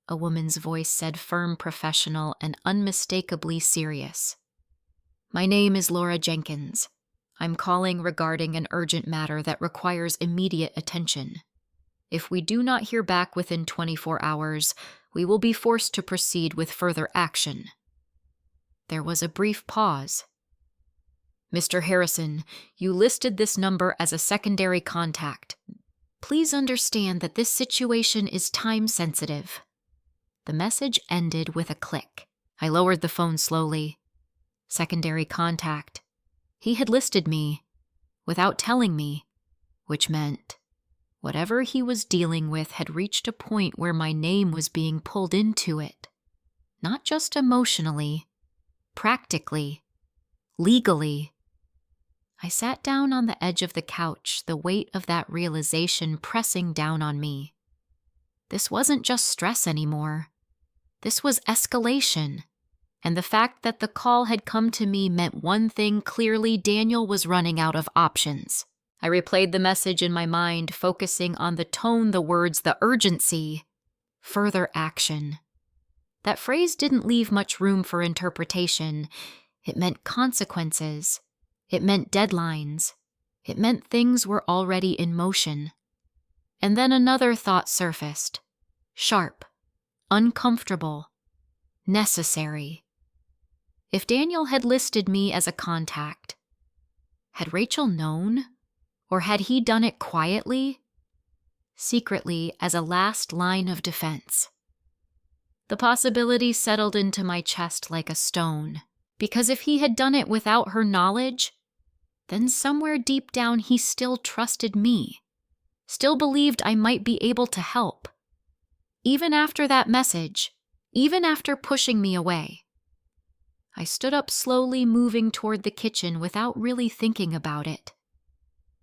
a woman's voice said, firm, professional, and unmistakably serious. "My name is Laura Jenkins. I'm calling regarding an urgent matter that requires immediate attention. If we do not hear back within 24 hours, we will be forced to proceed with further action." There was a brief pause. "Mr. Harrison, you listed this number as a secondary contact. Please understand that this situation is time-sensitive." The message ended with a click. I lowered the phone slowly. Secondary contact. He had listed me, without telling me, which meant whatever he was dealing with had reached a point where my name was being pulled into it. Not just emotionally, practically, legally. I sat down on the edge of the couch, the weight of that realization pressing down on me. This wasn't just stress anymore. This was escalation. And the fact that the call had come to me meant one thing clearly: Daniel was running out of options. I replayed the message in my mind, focusing on the tone, the words, the urgency. Further action. That phrase didn't leave much room for interpretation. It meant consequences. It meant deadlines. It meant things were already in motion. And then another thought surfaced. Sharp. Uncomfortable. Necessary. If Daniel had listed me as a contact, had Rachel known? Or had he done it quietly? Secretly, as a last line of defense. The possibility settled into my chest like a stone, because if he had done it without her knowledge, then somewhere deep down he still trusted me, still believed I might be able to help. Even after that message, even after pushing me away. I stood up slowly, moving toward the kitchen without really thinking about it.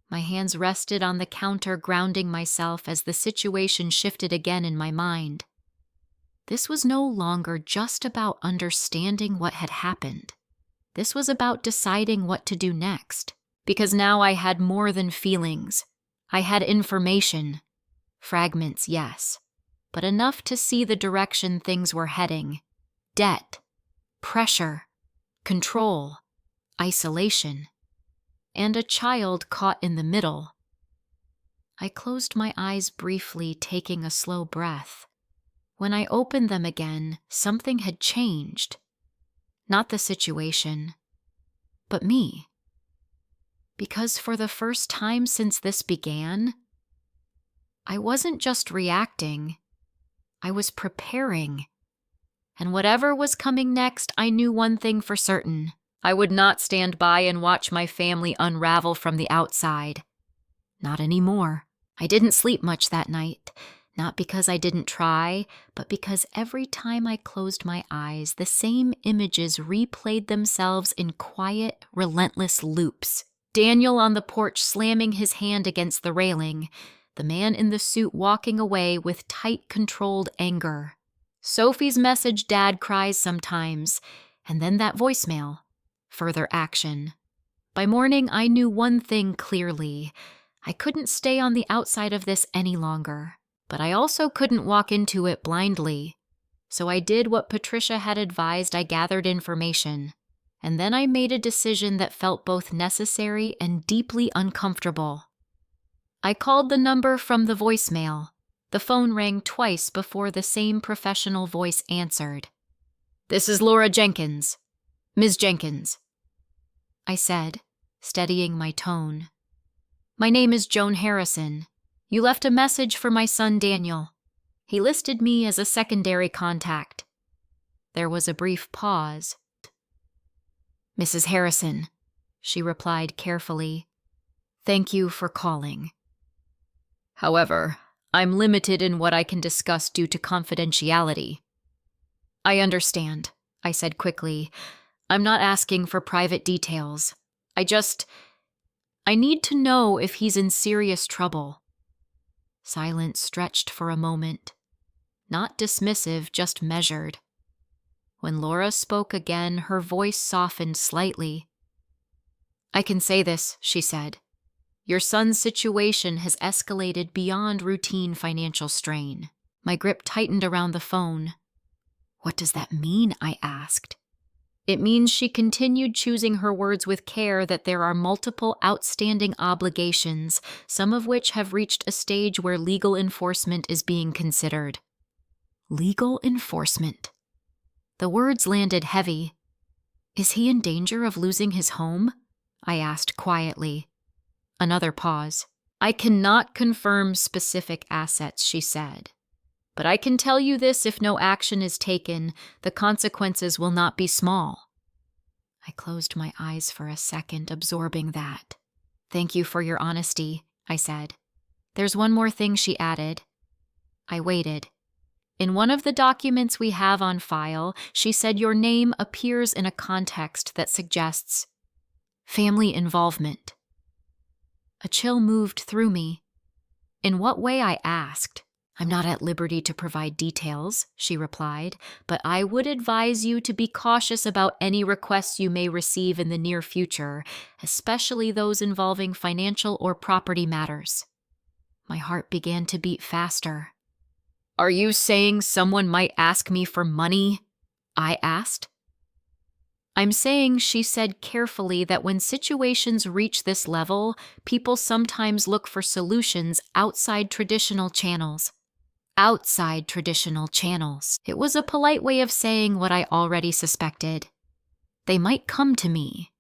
My hands rested on the counter, grounding myself as the situation shifted again in my mind. This was no longer just about understanding what had happened. This was about deciding what to do next, because now I had more than feelings. I had information. Fragments, yes, but enough to see the direction things were heading. Debt, pressure, control, isolation, and a child caught in the middle. I closed my eyes briefly, taking a slow breath. When I opened them again, something had changed. Not the situation, but me. Because for the first time since this began, I wasn't just reacting, I was preparing. And whatever was coming next, I knew one thing for certain. I would not stand by and watch my family unravel from the outside. Not anymore. I didn't sleep much that night. Not because I didn't try, but because every time I closed my eyes, the same images replayed themselves in quiet, relentless loops. Daniel on the porch slamming his hand against the railing. The man in the suit walking away with tight, controlled anger. Sophie's message, Dad cries sometimes, and then that voicemail. Further action. By morning, I knew one thing clearly. I couldn't stay on the outside of this any longer, but I also couldn't walk into it blindly. So I did what Patricia had advised. I gathered information, and then I made a decision that felt both necessary and deeply uncomfortable. I called the number from the voicemail. The phone rang twice before the same professional voice answered. "This is Laura Jenkins. Ms. Jenkins," I said, steadying my tone. "My name is Joan Harrison. You left a message for my son Daniel. He listed me as a secondary contact." There was a brief pause. "Mrs. Harrison," she replied carefully, "thank you for calling. However, I'm limited in what I can discuss due to confidentiality." "I understand," I said quickly. "I'm not asking for private details. I need to know if he's in serious trouble." Silence stretched for a moment. Not dismissive, just measured. When Laura spoke again, her voice softened slightly. "I can say this," she said. "Your son's situation has escalated beyond routine financial strain." My grip tightened around the phone. "What does that mean?" I asked. "It means," she continued, choosing her words with care, "that there are multiple outstanding obligations, some of which have reached a stage where legal enforcement is being considered." Legal enforcement. The words landed heavy. "Is he in danger of losing his home?" I asked quietly. Another pause. "I cannot confirm specific assets," she said. "But I can tell you this: if no action is taken, the consequences will not be small." I closed my eyes for a second, absorbing that. "Thank you for your honesty," I said. "There's one more thing," she added. I waited. "In one of the documents we have on file," she said, "your name appears in a context that suggests family involvement." A chill moved through me. "In what way?" I asked. "I'm not at liberty to provide details," she replied, "but I would advise you to be cautious about any requests you may receive in the near future, especially those involving financial or property matters." My heart began to beat faster. "Are you saying someone might ask me for money?" I asked. "I'm saying," she said carefully, "that when situations reach this level, people sometimes look for solutions outside traditional channels." Outside traditional channels. It was a polite way of saying what I already suspected. They might come to me.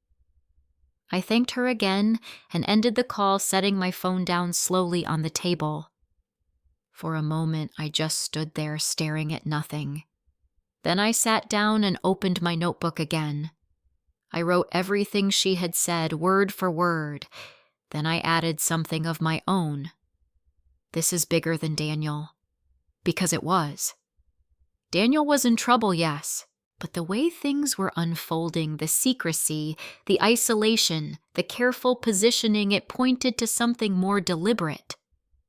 I thanked her again and ended the call, setting my phone down slowly on the table. For a moment, I just stood there staring at nothing. Then I sat down and opened my notebook again. I wrote everything she had said, word for word. Then I added something of my own. "This is bigger than Daniel." Because it was. Daniel was in trouble, yes, but the way things were unfolding, the secrecy, the isolation, the careful positioning, it pointed to something more deliberate,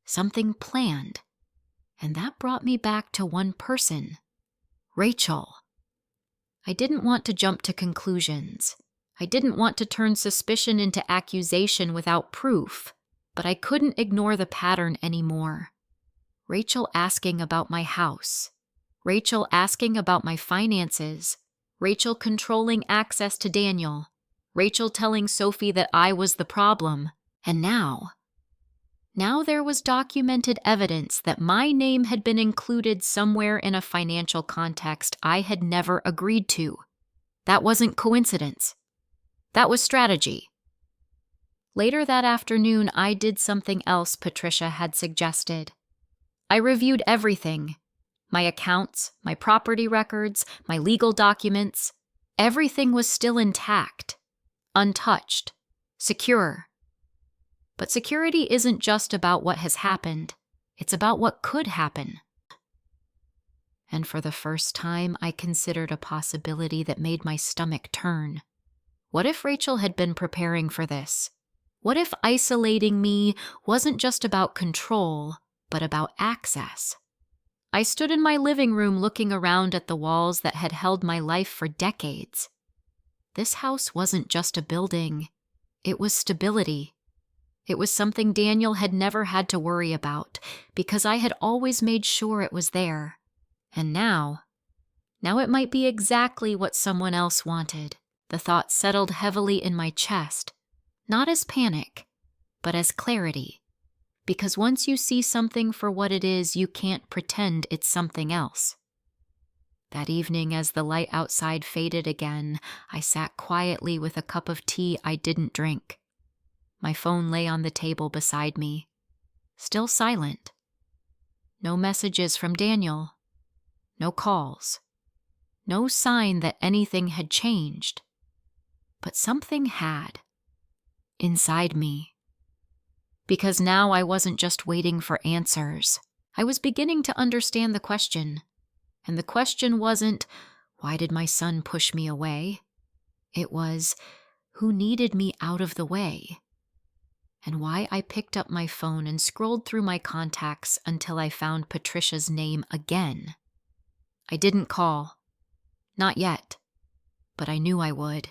something planned. And that brought me back to one person: Rachel. I didn't want to jump to conclusions. I didn't want to turn suspicion into accusation without proof, but I couldn't ignore the pattern anymore. Rachel asking about my house. Rachel asking about my finances. Rachel controlling access to Daniel. Rachel telling Sophie that I was the problem. And now there was documented evidence that my name had been included somewhere in a financial context I had never agreed to. That wasn't coincidence. That was strategy. Later that afternoon, I did something else Patricia had suggested. I reviewed everything: my accounts, my property records, my legal documents. Everything was still intact, untouched, secure. But security isn't just about what has happened. It's about what could happen. And for the first time, I considered a possibility that made my stomach turn. What if Rachel had been preparing for this? What if isolating me wasn't just about control, but about access? I stood in my living room looking around at the walls that had held my life for decades. This house wasn't just a building. It was stability. It was something Daniel had never had to worry about because I had always made sure it was there. And now it might be exactly what someone else wanted. The thought settled heavily in my chest, not as panic, but as clarity. Because once you see something for what it is, you can't pretend it's something else. That evening, as the light outside faded again, I sat quietly with a cup of tea I didn't drink. My phone lay on the table beside me, still silent. No messages from Daniel. No calls. No sign that anything had changed. But something had. Inside me. Because now I wasn't just waiting for answers. I was beginning to understand the question. And the question wasn't, why did my son push me away? It was, who needed me out of the way? And why I picked up my phone and scrolled through my contacts until I found Patricia's name again. I didn't call. Not yet. But I knew I would.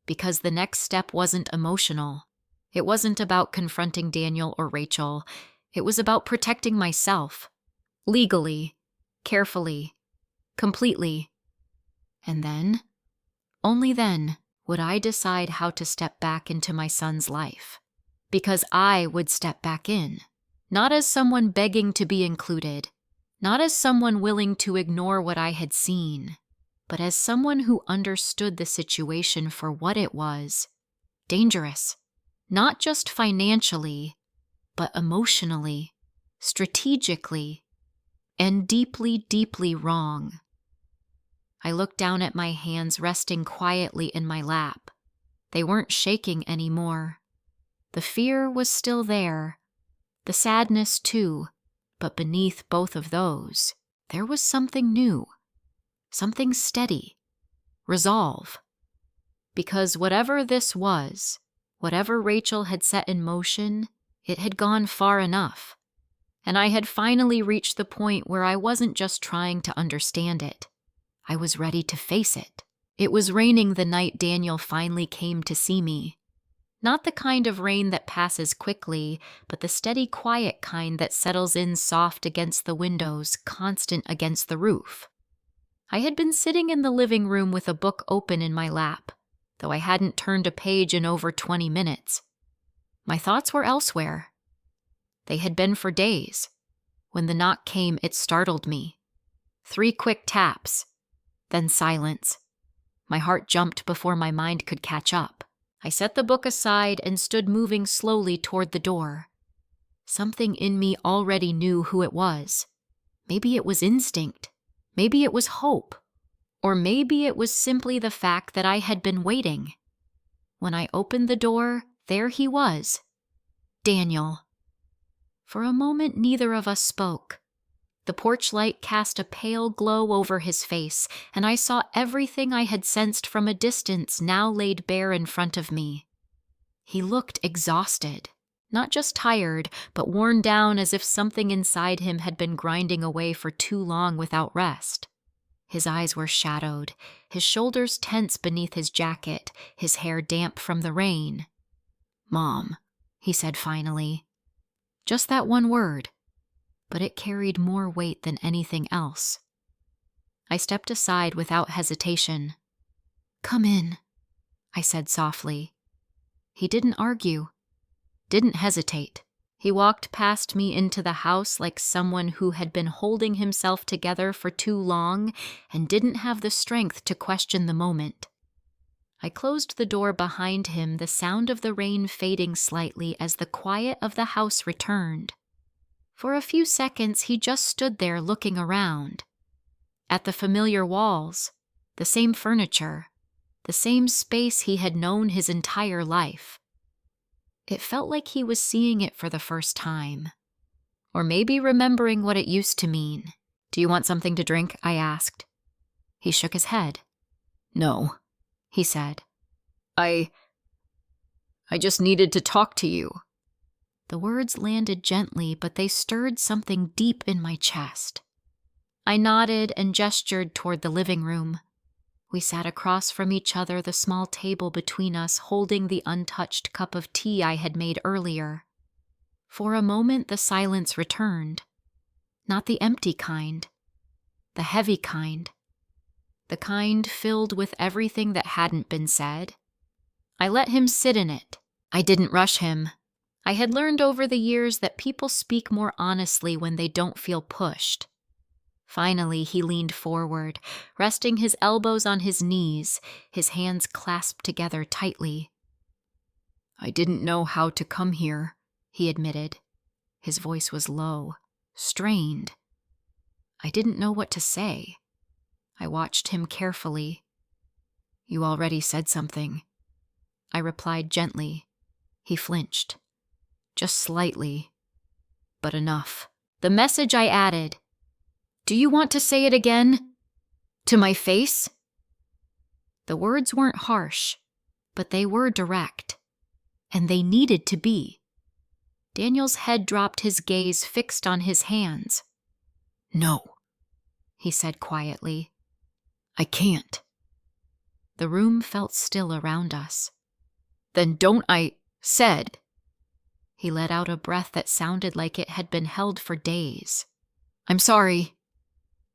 Because the next step wasn't emotional. It wasn't about confronting Daniel or Rachel. It was about protecting myself. Legally. Carefully. Completely. And then, only then, would I decide how to step back into my son's life. Because I would step back in. Not as someone begging to be included. Not as someone willing to ignore what I had seen. But as someone who understood the situation for what it was. Dangerous. Not just financially, but emotionally, strategically, and deeply, deeply wrong. I looked down at my hands resting quietly in my lap. They weren't shaking anymore. The fear was still there. The sadness too, but beneath both of those, there was something new. Something steady. Resolve. Because whatever this was, whatever Rachel had set in motion, it had gone far enough. And I had finally reached the point where I wasn't just trying to understand it. I was ready to face it. It was raining the night Daniel finally came to see me. Not the kind of rain that passes quickly, but the steady, quiet kind that settles in soft against the windows, constant against the roof. I had been sitting in the living room with a book open in my lap, though I hadn't turned a page in over 20 minutes. My thoughts were elsewhere. They had been for days. When the knock came, it startled me. 3 quick taps, then silence. My heart jumped before my mind could catch up. I set the book aside and stood moving slowly toward the door. Something in me already knew who it was. Maybe it was instinct. Maybe it was hope. Or maybe it was simply the fact that I had been waiting. When I opened the door, there he was. Daniel. For a moment, neither of us spoke. The porch light cast a pale glow over his face, and I saw everything I had sensed from a distance now laid bare in front of me. He looked exhausted. Not just tired, but worn down as if something inside him had been grinding away for too long without rest. His eyes were shadowed, his shoulders tense beneath his jacket, his hair damp from the rain. "Mom," he said finally. Just that one word, but it carried more weight than anything else. I stepped aside without hesitation. "Come in," I said softly. He didn't argue. Didn't hesitate. He walked past me into the house like someone who had been holding himself together for too long and didn't have the strength to question the moment. I closed the door behind him, the sound of the rain fading slightly as the quiet of the house returned. For a few seconds, he just stood there looking around. At the familiar walls, the same furniture, the same space he had known his entire life. It felt like he was seeing it for the first time. Or maybe remembering what it used to mean. "Do you want something to drink?" I asked. He shook his head. "No," he said. I just needed to talk to you." The words landed gently, but they stirred something deep in my chest. I nodded and gestured toward the living room. We sat across from each other, the small table between us holding the untouched cup of tea I had made earlier. For a moment the silence returned. Not the empty kind. The heavy kind. The kind filled with everything that hadn't been said. I let him sit in it. I didn't rush him. I had learned over the years that people speak more honestly when they don't feel pushed. Finally, he leaned forward, resting his elbows on his knees, his hands clasped together tightly. I didn't know how to come here, he admitted. His voice was low, strained. I didn't know what to say. I watched him carefully. You already said something, I replied gently. He flinched. Just slightly, but enough. The message I added. Do you want to say it again? To my face? The words weren't harsh, but they were direct. And they needed to be. Daniel's head dropped, his gaze fixed on his hands. No, he said quietly. I can't. The room felt still around us. Then don't, I said. He let out a breath that sounded like it had been held for days. I'm sorry,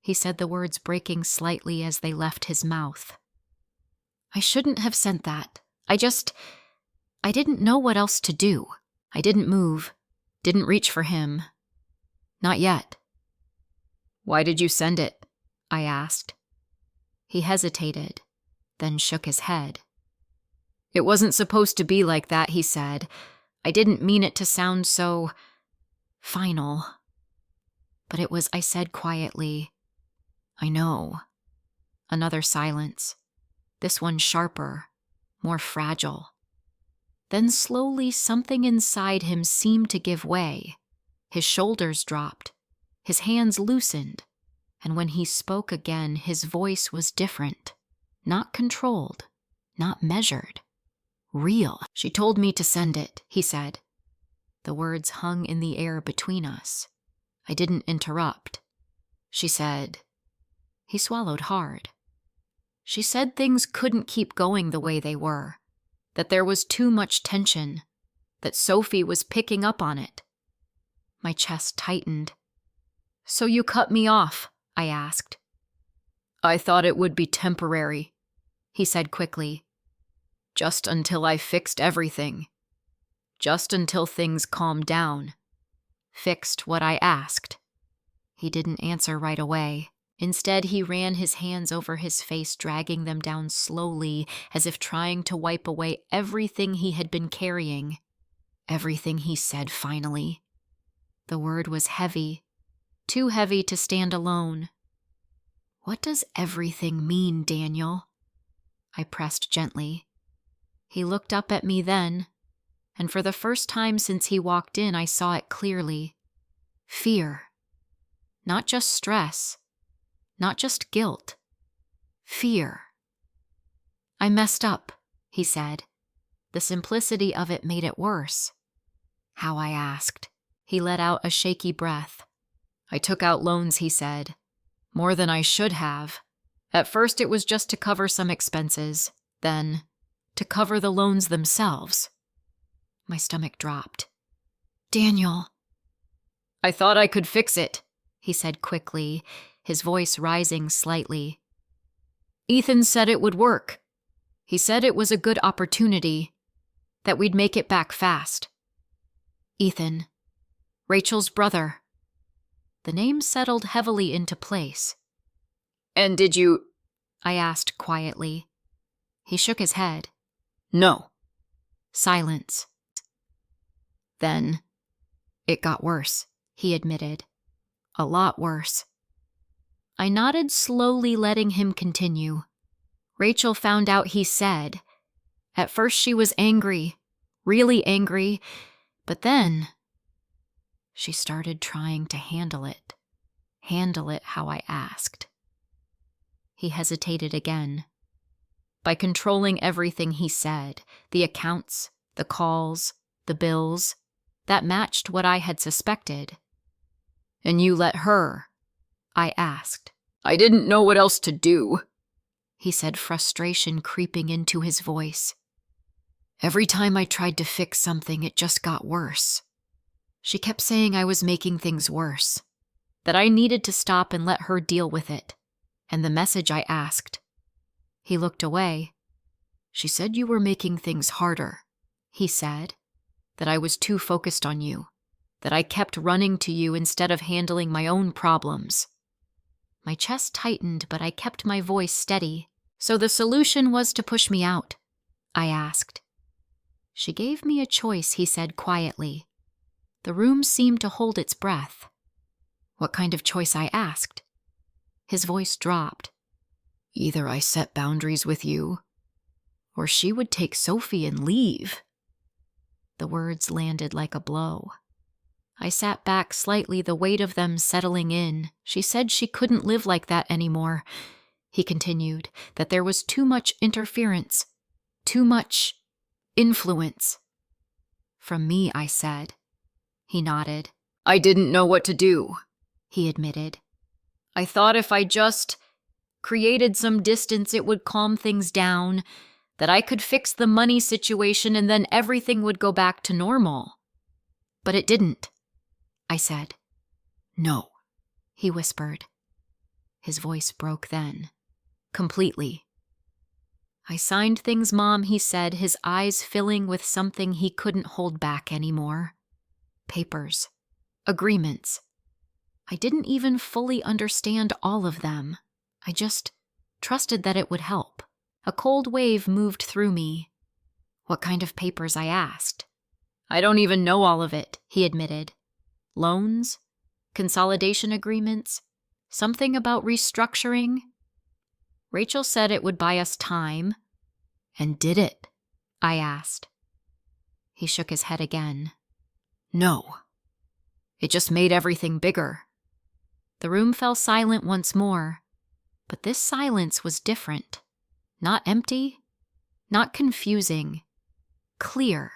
he said, the words breaking slightly as they left his mouth. I shouldn't have sent that. I didn't know what else to do. I didn't move, didn't reach for him. Not yet. Why did you send it? I asked. He hesitated, then shook his head. It wasn't supposed to be like that, he said. I didn't mean it to sound so final. But it was, I said quietly. I know. Another silence. This one sharper, more fragile. Then slowly something inside him seemed to give way. His shoulders dropped. His hands loosened. And when he spoke again, his voice was different. Not controlled. Not measured. Real. She told me to send it, he said. The words hung in the air between us. I didn't interrupt. She said. He swallowed hard. She said things couldn't keep going the way they were. That there was too much tension. That Sophie was picking up on it. My chest tightened. So you cut me off, I asked. I thought it would be temporary, he said quickly. Just until I fixed everything. Just until things calmed down. Fixed what I asked. He didn't answer right away. Instead, he ran his hands over his face, dragging them down slowly, as if trying to wipe away everything he had been carrying. Everything he said, finally. The word was heavy. Too heavy to stand alone. What does everything mean, Daniel? I pressed gently. He looked up at me then, and for the first time since he walked in, I saw it clearly. Fear. Not just stress. Not just guilt. Fear. I messed up, he said. The simplicity of it made it worse. How, I asked. He let out a shaky breath. I took out loans, he said. More than I should have. At first it was just to cover some expenses. Then, to cover the loans themselves. My stomach dropped. Daniel. I thought I could fix it, he said quickly, his voice rising slightly. Ethan said it would work. He said it was a good opportunity, that we'd make it back fast. Ethan. Rachel's brother. The name settled heavily into place. And did you? I asked quietly. He shook his head. No. Silence. Then, it got worse, he admitted. A lot worse. I nodded slowly, letting him continue. Rachel found out, he said. At first she was angry, really angry, but then she started trying to handle it how I asked. He hesitated again. By controlling everything, he said, the accounts, the calls, the bills, that matched what I had suspected. And you let her, I asked. I didn't know what else to do, he said, frustration creeping into his voice. Every time I tried to fix something, it just got worse. She kept saying I was making things worse, that I needed to stop and let her deal with it, and the message I asked. He looked away. She said you were making things harder, he said, that I was too focused on you, that I kept running to you instead of handling my own problems. My chest tightened, but I kept my voice steady. So the solution was to push me out? I asked. She gave me a choice, he said quietly. The room seemed to hold its breath. What kind of choice? I asked. His voice dropped. Either I set boundaries with you, or she would take Sophie and leave. The words landed like a blow. I sat back slightly, the weight of them settling in. She said she couldn't live like that anymore. He continued, that there was too much interference, too much influence. From me, I said. He nodded. I didn't know what to do, he admitted. I thought if I just created some distance, it would calm things down, that I could fix the money situation and then everything would go back to normal. But it didn't, I said. No, he whispered. His voice broke then, completely. I signed things, Mom, he said, his eyes filling with something he couldn't hold back anymore. Papers, agreements. I didn't even fully understand all of them. I just trusted that it would help. A cold wave moved through me. What kind of papers? I asked. I don't even know all of it, he admitted. Loans? Consolidation agreements? Something about restructuring? Rachel said it would buy us time. And did it? I asked. He shook his head again. No. It just made everything bigger. The room fell silent once more, but this silence was different. Not empty, not confusing. Clear.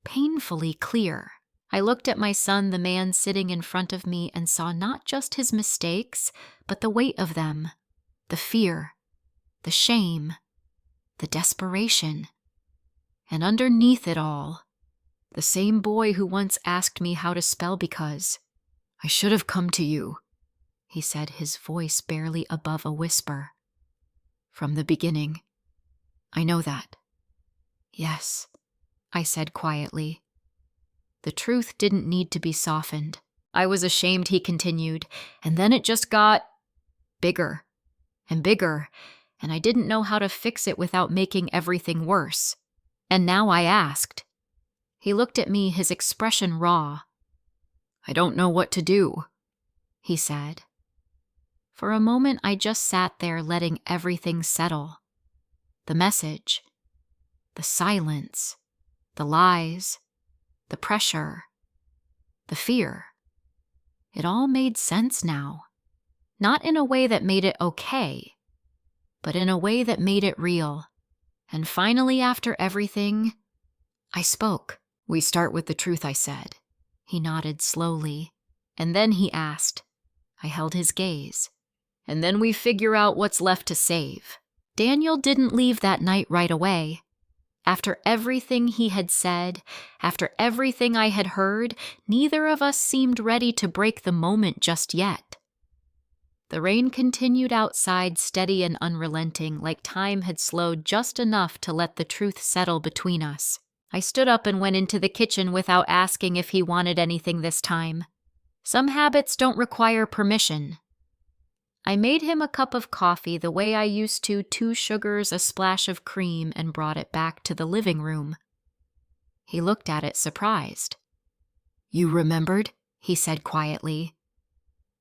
Painfully clear. I looked at my son, the man sitting in front of me, and saw not just his mistakes, but the weight of them, the fear, the shame, the desperation. And underneath it all, the same boy who once asked me how to spell because. I should have come to you, he said, his voice barely above a whisper. From the beginning. I know that. Yes, I said quietly. The truth didn't need to be softened. I was ashamed, he continued, and then it just got bigger and bigger, and I didn't know how to fix it without making everything worse. And now I asked. He looked at me, his expression raw. I don't know what to do, he said. For a moment, I just sat there letting everything settle. The message, the silence, the lies, the pressure, the fear. It all made sense now. Not in a way that made it okay, but in a way that made it real. And finally, after everything, I spoke. We start with the truth, I said. He nodded slowly, and then he asked. I held his gaze. And then we figure out what's left to save. Daniel didn't leave that night right away. After everything he had said, after everything I had heard, neither of us seemed ready to break the moment just yet. The rain continued outside, steady and unrelenting, like time had slowed just enough to let the truth settle between us. I stood up and went into the kitchen without asking if he wanted anything this time. Some habits don't require permission. I made him a cup of coffee the way I used to, 2 sugars, a splash of cream, and brought it back to the living room. He looked at it surprised. You remembered? He said quietly.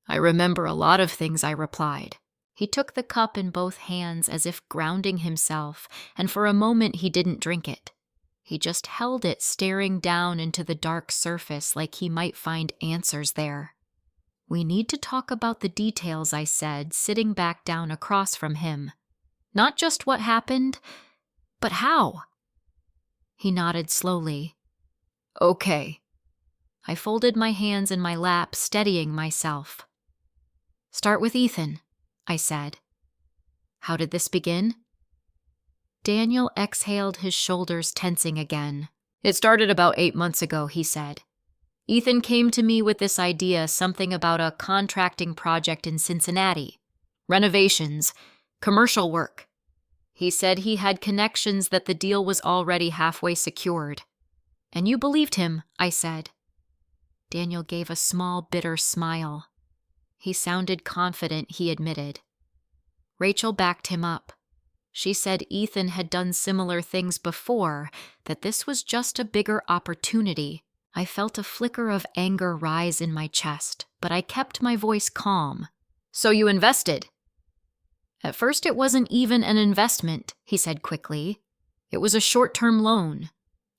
I remember a lot of things, I replied. He took the cup in both hands as if grounding himself, and for a moment he didn't drink it. He just held it, staring down into the dark surface like he might find answers there. We need to talk about the details, I said, sitting back down across from him. Not just what happened, but how. He nodded slowly. Okay. I folded my hands in my lap, steadying myself. Start with Ethan, I said. How did this begin? Daniel exhaled, his shoulders tensing again. It started about 8 months ago, he said. Ethan came to me with this idea, something about a contracting project in Cincinnati. Renovations, commercial work. He said he had connections, that the deal was already halfway secured. And you believed him, I said. Daniel gave a small, bitter smile. He sounded confident, he admitted. Rachel backed him up. She said Ethan had done similar things before, that this was just a bigger opportunity. I felt a flicker of anger rise in my chest, but I kept my voice calm. So you invested? At first it wasn't even an investment, he said quickly. It was a short-term loan,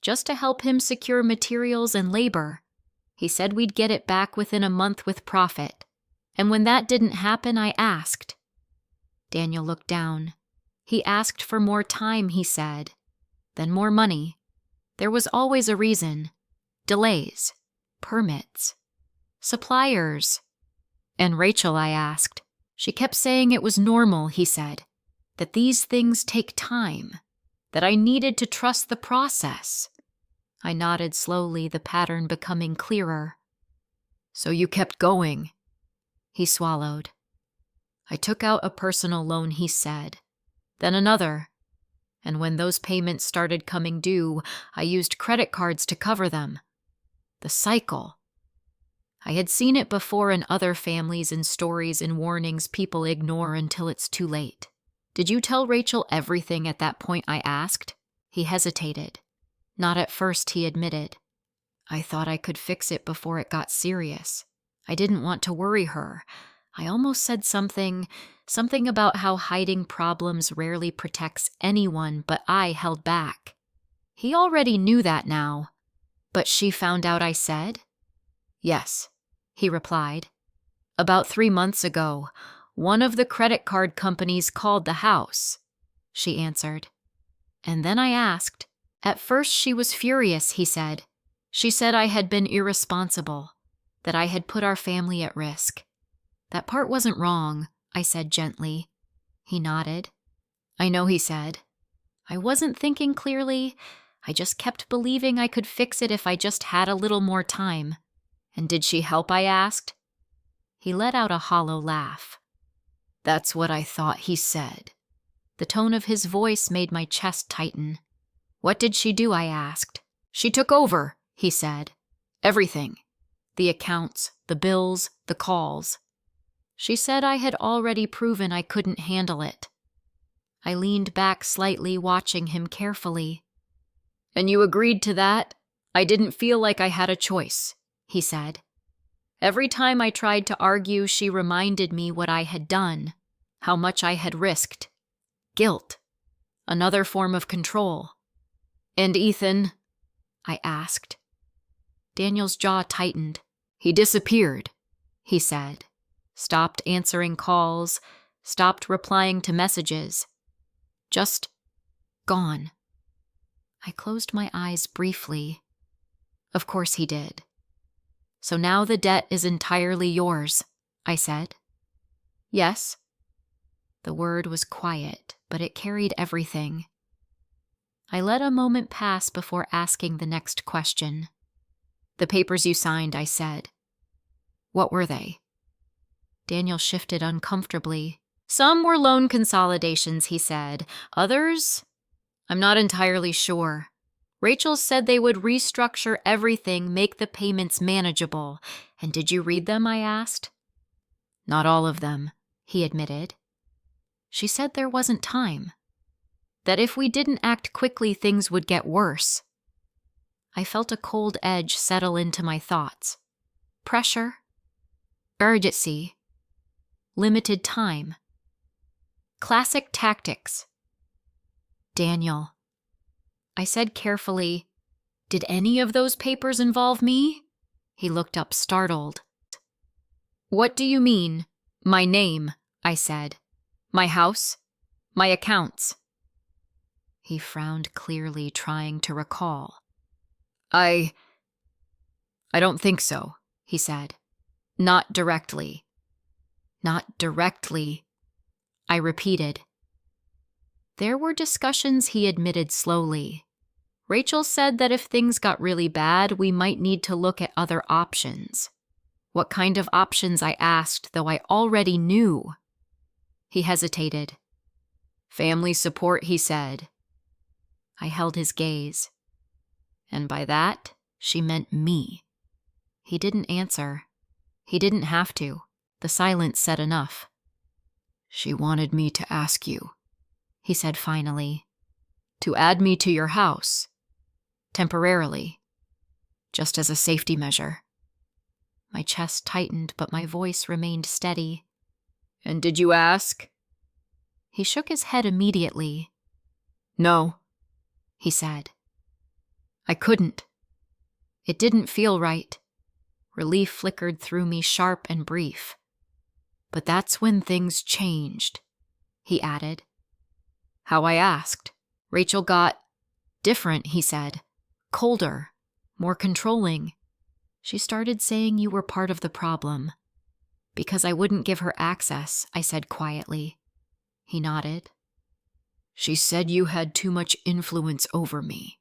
just to help him secure materials and labor. He said we'd get it back within a month with profit. And when that didn't happen, I asked. Daniel looked down. He asked for more time, he said. Then more money. There was always a reason. Delays. Permits. Suppliers. And Rachel, I asked. She kept saying it was normal, he said. That these things take time. That I needed to trust the process. I nodded slowly, the pattern becoming clearer. So you kept going. He swallowed. I took out a personal loan, he said. Then another. And when those payments started coming due, I used credit cards to cover them. The cycle. I had seen it before in other families, in stories and warnings people ignore until it's too late. Did you tell Rachel everything at that point, I asked? He hesitated. Not at first, he admitted. I thought I could fix it before it got serious. I didn't want to worry her. I almost said something about how hiding problems rarely protects anyone, but I held back. He already knew that now. But she found out, I said. Yes, he replied. About 3 months ago, one of the credit card companies called the house, she answered. And then I asked. At first she was furious, he said. She said I had been irresponsible, that I had put our family at risk. That part wasn't wrong, I said gently. He nodded. I know, he said. I wasn't thinking clearly. I just kept believing I could fix it if I just had a little more time. And did she help, I asked. He let out a hollow laugh. That's what I thought, he said. The tone of his voice made my chest tighten. What did she do, I asked. She took over, he said. Everything. The accounts, the bills, the calls. She said I had already proven I couldn't handle it. I leaned back slightly, watching him carefully. And you agreed to that? I didn't feel like I had a choice, he said. Every time I tried to argue, she reminded me what I had done, how much I had risked. Guilt. Another form of control. And Ethan? I asked. Daniel's jaw tightened. He disappeared, he said. Stopped answering calls, stopped replying to messages. Just gone. I closed my eyes briefly. Of course he did. So now the debt is entirely yours, I said. Yes. The word was quiet, but it carried everything. I let a moment pass before asking the next question. The papers you signed, I said. What were they? Daniel shifted uncomfortably. Some were loan consolidations, he said. Others? I'm not entirely sure. Rachel said they would restructure everything, make the payments manageable. And did you read them, I asked. Not all of them, he admitted. She said there wasn't time. That if we didn't act quickly, things would get worse. I felt a cold edge settle into my thoughts. Pressure. Urgency. Limited time. Classic tactics. Daniel. I said carefully, Did any of those papers involve me? He looked up startled. What do you mean? My name, I said. My house? My accounts? He frowned clearly, trying to recall. I don't think so, he said. Not directly. Not directly, I repeated. There were discussions, he admitted slowly. Rachel said that if things got really bad, we might need to look at other options. What kind of options, I asked, though I already knew. He hesitated. Family support, he said. I held his gaze. And by that, she meant me. He didn't answer. He didn't have to. The silence said enough. She wanted me to ask you, he said finally, to add me to your house. Temporarily. Just as a safety measure. My chest tightened, but my voice remained steady. And did you ask? He shook his head immediately. No, he said. I couldn't. It didn't feel right. Relief flickered through me, sharp and brief. But that's when things changed, he added. How I asked. Rachel got different, he said. Colder, more controlling. She started saying you were part of the problem. Because I wouldn't give her access, I said quietly. He nodded. She said you had too much influence over me,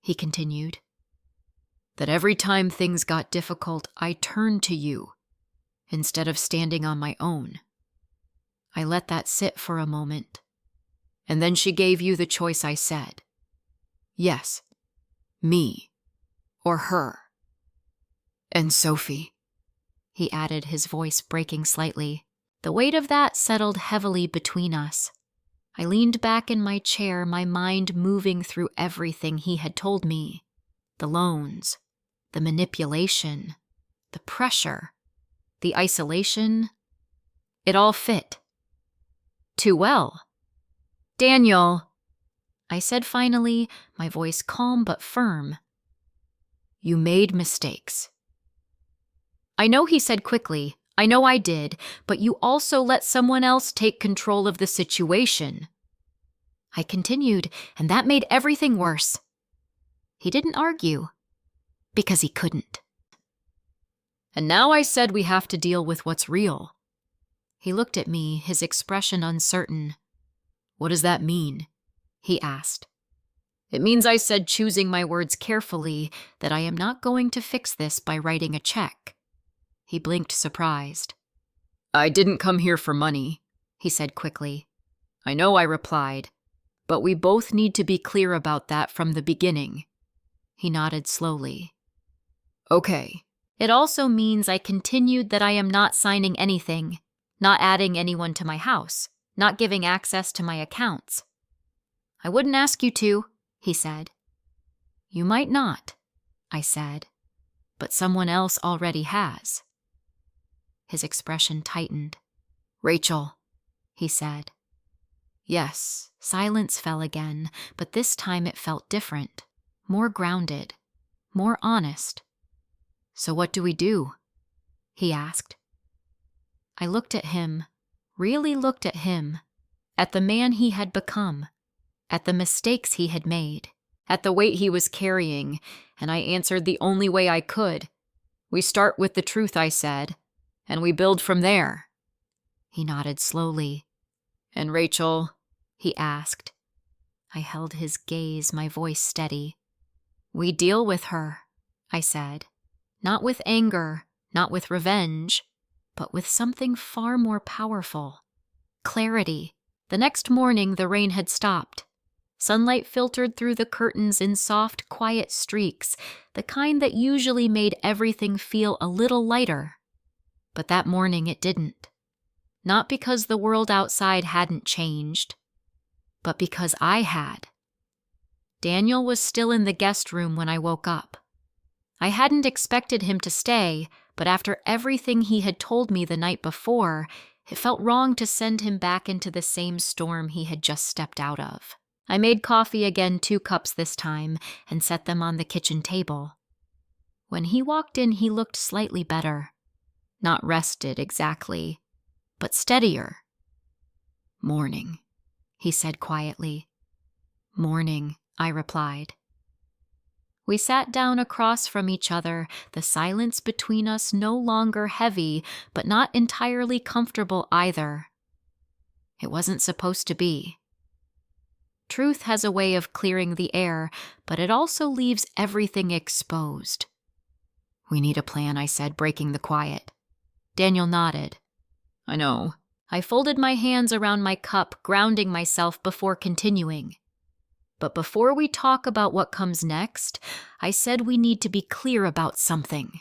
he continued. That every time things got difficult, I turned to you, instead of standing on my own. I let that sit for a moment. And then she gave you the choice, I said. Yes, me, or her. And Sophie, he added, his voice breaking slightly. The weight of that settled heavily between us. I leaned back in my chair, my mind moving through everything he had told me. The loans, the manipulation, the pressure, the isolation. It all fit. Too well. Daniel, I said finally, my voice calm but firm. You made mistakes. I know, he said quickly. I know I did, but you also let someone else take control of the situation. I continued, and that made everything worse. He didn't argue, because he couldn't. And now I said we have to deal with what's real. He looked at me, his expression uncertain. What does that mean? He asked. It means, I said, choosing my words carefully, that I am not going to fix this by writing a check. He blinked, surprised. I didn't come here for money, he said quickly. I know, I replied, but we both need to be clear about that from the beginning. He nodded slowly. Okay. It also means, I continued, that I am not signing anything, not adding anyone to my house, not giving access to my accounts. I wouldn't ask you to, he said. You might not, I said, but someone else already has. His expression tightened. Rachel, he said. Yes, silence fell again, but this time it felt different, more grounded, more honest. So what do we do? He asked. I looked at him, really looked at him, at the man he had become, at the mistakes he had made, at the weight he was carrying, and I answered the only way I could. We start with the truth, I said, and we build from there. He nodded slowly. And Rachel, he asked. I held his gaze, my voice steady. We deal with her, I said. Not with anger, not with revenge, but with something far more powerful. Clarity. The next morning, the rain had stopped. Sunlight filtered through the curtains in soft, quiet streaks, the kind that usually made everything feel a little lighter. But that morning it didn't. Not because the world outside hadn't changed, but because I had. Daniel was still in the guest room when I woke up. I hadn't expected him to stay, but after everything he had told me the night before, it felt wrong to send him back into the same storm he had just stepped out of. I made coffee again, 2 cups this time, and set them on the kitchen table. When he walked in, he looked slightly better. Not rested exactly, but steadier. Morning, he said quietly. Morning, I replied. We sat down across from each other, the silence between us no longer heavy, but not entirely comfortable either. It wasn't supposed to be. Truth has a way of clearing the air, but it also leaves everything exposed. We need a plan, I said, breaking the quiet. Daniel nodded. I know. I folded my hands around my cup, grounding myself before continuing. But before we talk about what comes next, I said we need to be clear about something.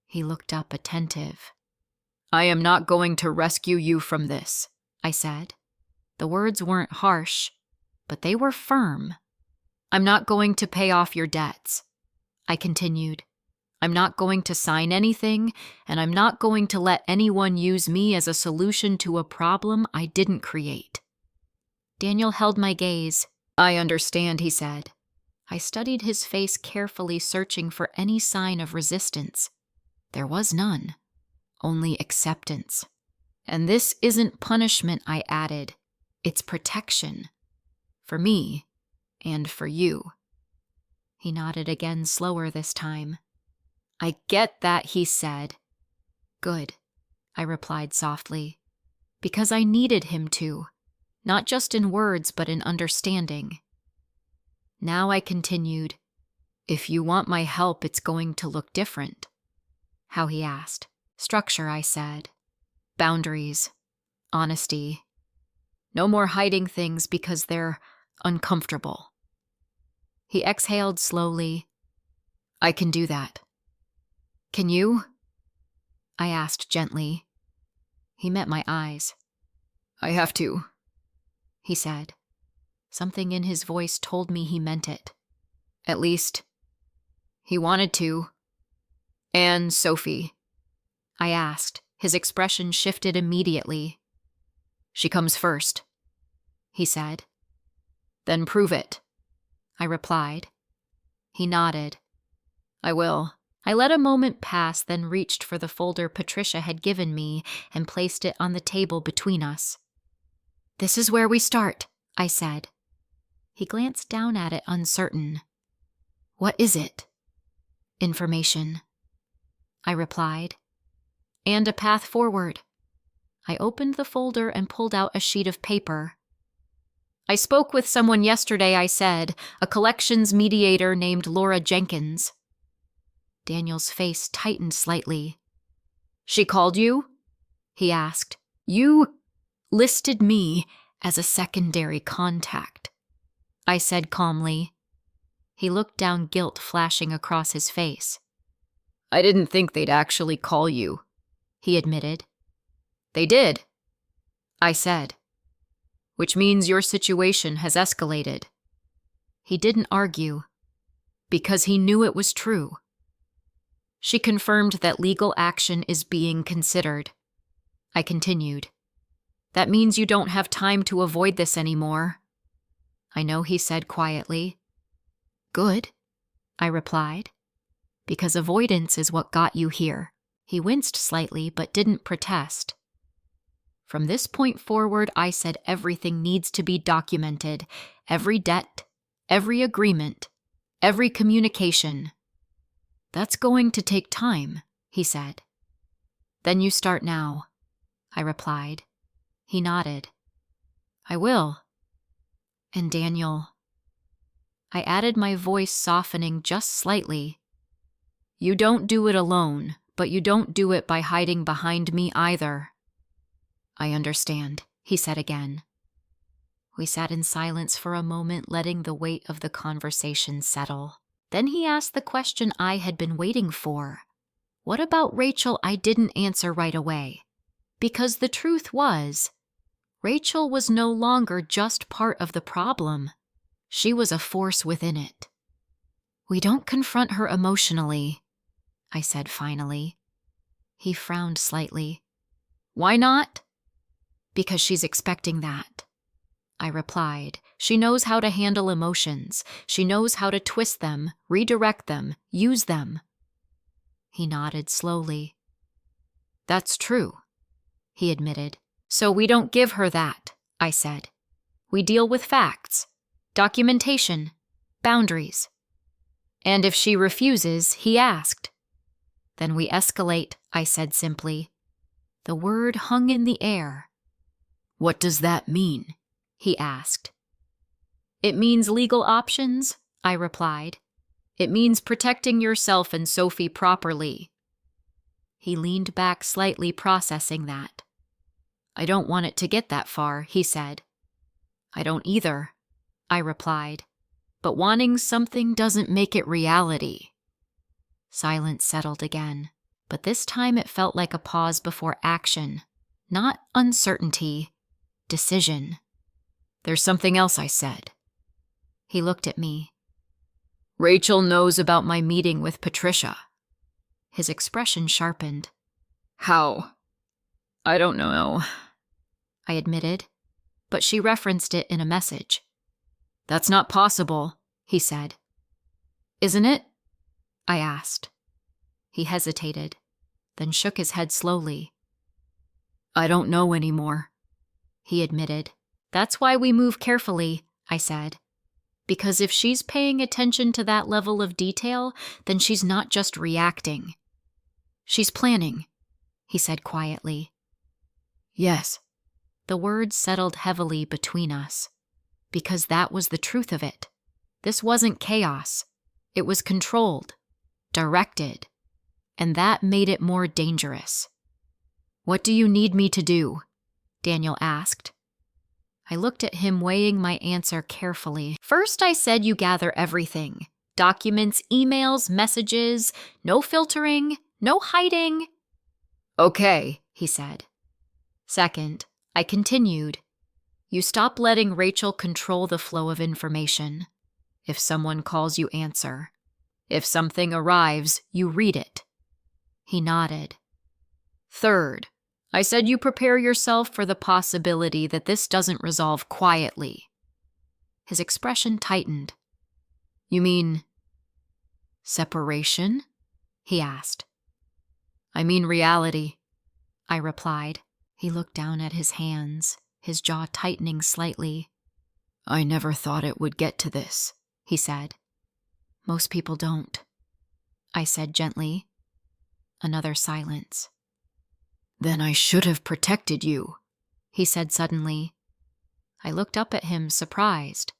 He looked up attentive. I am not going to rescue you from this, I said. The words weren't harsh, but they were firm. I'm not going to pay off your debts, I continued. I'm not going to sign anything, and I'm not going to let anyone use me as a solution to a problem I didn't create. Daniel held my gaze. I understand, he said. I studied his face carefully, searching for any sign of resistance. There was none, only acceptance. And this isn't punishment, I added. It's protection. For me, and for you. He nodded again, slower this time. I get that, he said. Good, I replied softly, because I needed him to, not just in words but in understanding. Now I continued, if you want my help, it's going to look different. How, he asked. Structure, I said. Boundaries. Honesty. No more hiding things because they're uncomfortable. He exhaled slowly. I can do that. Can you? I asked gently. He met my eyes. I have to, he said. Something in his voice told me he meant it. At least, he wanted to. And Sophie? I asked. His expression shifted immediately. She comes first, he said. Then prove it, I replied. He nodded. I will. I let a moment pass, then reached for the folder Patricia had given me and placed it on the table between us. This is where we start, I said. He glanced down at it, uncertain. What is it? Information, I replied. And a path forward. I opened the folder and pulled out a sheet of paper. I spoke with someone yesterday, I said, a collections mediator named Laura Jenkins. Daniel's face tightened slightly. She called you? He asked. You listed me as a secondary contact, I said calmly. He looked down, guilt flashing across his face. I didn't think they'd actually call you, he admitted. They did, I said. Which means your situation has escalated. He didn't argue, because he knew it was true. She confirmed that legal action is being considered. I continued. That means you don't have time to avoid this anymore. I know, he said quietly. Good, I replied. Because avoidance is what got you here. He winced slightly but didn't protest. From this point forward, I said everything needs to be documented. Every debt, every agreement, every communication. That's going to take time, he said. Then you start now, I replied. He nodded. I will. And Daniel. I added, my voice softening just slightly. You don't do it alone, but you don't do it by hiding behind me either. I understand, he said again. We sat in silence for a moment, letting the weight of the conversation settle. Then he asked the question I had been waiting for. What about Rachel I didn't answer right away? Because the truth was, Rachel was no longer just part of the problem. She was a force within it. We don't confront her emotionally, I said finally. He frowned slightly. Why not? Because she's expecting that, I replied. She knows how to handle emotions. She knows how to twist them, redirect them, use them. He nodded slowly. That's true, he admitted. So we don't give her that, I said. We deal with facts, documentation, boundaries. And if she refuses, he asked. Then we escalate, I said simply. The word hung in the air. What does that mean? He asked. It means legal options, I replied. It means protecting yourself and Sophie properly. He leaned back slightly, processing that. I don't want it to get that far, he said. I don't either, I replied. But wanting something doesn't make it reality. Silence settled again, but this time it felt like a pause before action, not uncertainty, decision. There's something else, I said. He looked at me. Rachel knows about my meeting with Patricia. His expression sharpened. How? I don't know, I admitted, but she referenced it in a message. That's not possible, he said. Isn't it? I asked. He hesitated, then shook his head slowly. I don't know anymore, he admitted. That's why we move carefully, I said. Because if she's paying attention to that level of detail, then she's not just reacting. She's planning, he said quietly. Yes. The words settled heavily between us, because that was the truth of it. This wasn't chaos. It was controlled, directed, and that made it more dangerous. What do you need me to do? Daniel asked. I looked at him, weighing my answer carefully. First, I said you gather everything. Documents, emails, messages, no filtering, no hiding. Okay, he said. Second, I continued. You stop letting Rachel control the flow of information. If someone calls, you answer. If something arrives, you read it. He nodded. Third, I said you prepare yourself for the possibility that this doesn't resolve quietly. His expression tightened. You mean separation? He asked. I mean reality, I replied. He looked down at his hands, his jaw tightening slightly. I never thought it would get to this, he said. Most people don't, I said gently. Another silence. Then I should have protected you, he said suddenly. I looked up at him, surprised.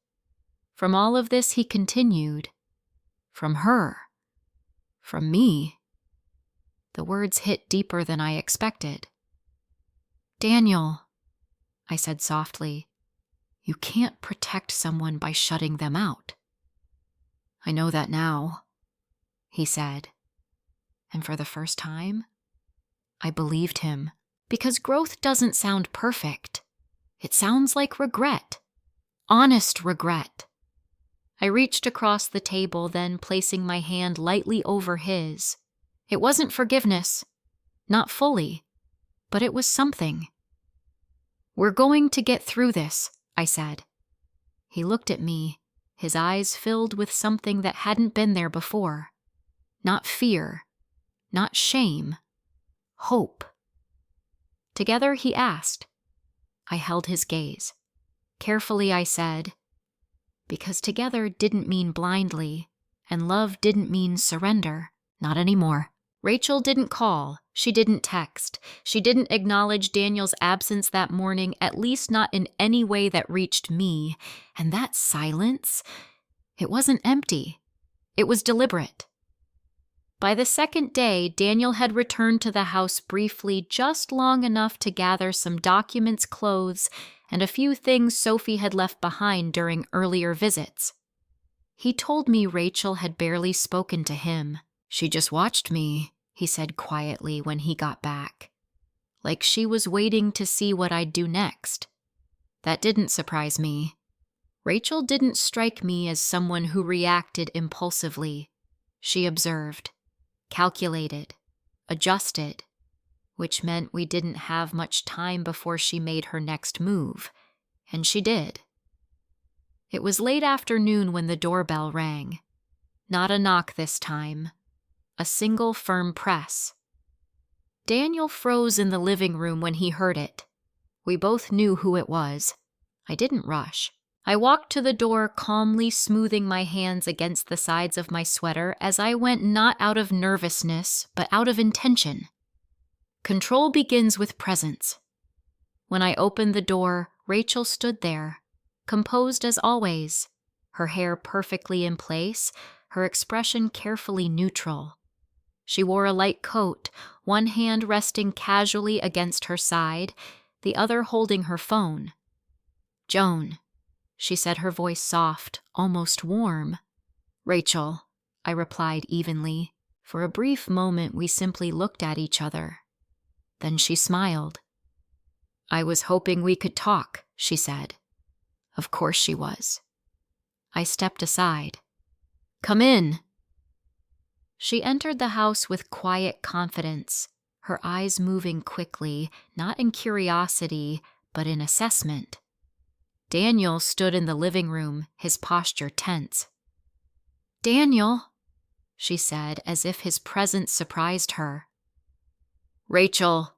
From all of this, he continued. From her. From me. The words hit deeper than I expected. Daniel, I said softly, you can't protect someone by shutting them out. I know that now, he said. And for the first time, I believed him, because growth doesn't sound perfect. It sounds like regret. Honest regret. I reached across the table, then placing my hand lightly over his. It wasn't forgiveness. Not fully. But it was something. We're going to get through this, I said. He looked at me, his eyes filled with something that hadn't been there before. Not fear. Not shame. Hope. Together, he asked. I held his gaze. Carefully, I said, because together didn't mean blindly, and love didn't mean surrender. Not anymore. Rachel didn't call. She didn't text. She didn't acknowledge Daniel's absence that morning, at least not in any way that reached me. And that silence, it wasn't empty. It was deliberate. By the second day, Daniel had returned to the house briefly, just long enough to gather some documents, clothes, and a few things Sophie had left behind during earlier visits. He told me Rachel had barely spoken to him. She just watched me, he said quietly when he got back. Like she was waiting to see what I'd do next. That didn't surprise me. Rachel didn't strike me as someone who reacted impulsively. She observed, calculated, adjusted, which meant we didn't have much time before she made her next move, and she did. It was late afternoon when the doorbell rang. Not a knock this time. A single firm press. Daniel froze in the living room when he heard it. We both knew who it was. I didn't rush. I walked to the door, calmly smoothing my hands against the sides of my sweater as I went, not out of nervousness, but out of intention. Control begins with presence. When I opened the door, Rachel stood there, composed as always, her hair perfectly in place, her expression carefully neutral. She wore a light coat, one hand resting casually against her side, the other holding her phone. "Joan," she said, her voice soft, almost warm. "Rachel," I replied evenly. For a brief moment, we simply looked at each other. Then she smiled. "I was hoping we could talk," she said. Of course she was. I stepped aside. "Come in." She entered the house with quiet confidence, her eyes moving quickly, not in curiosity, but in assessment. Daniel stood in the living room, his posture tense. "Daniel," she said, as if his presence surprised her. "Rachel,"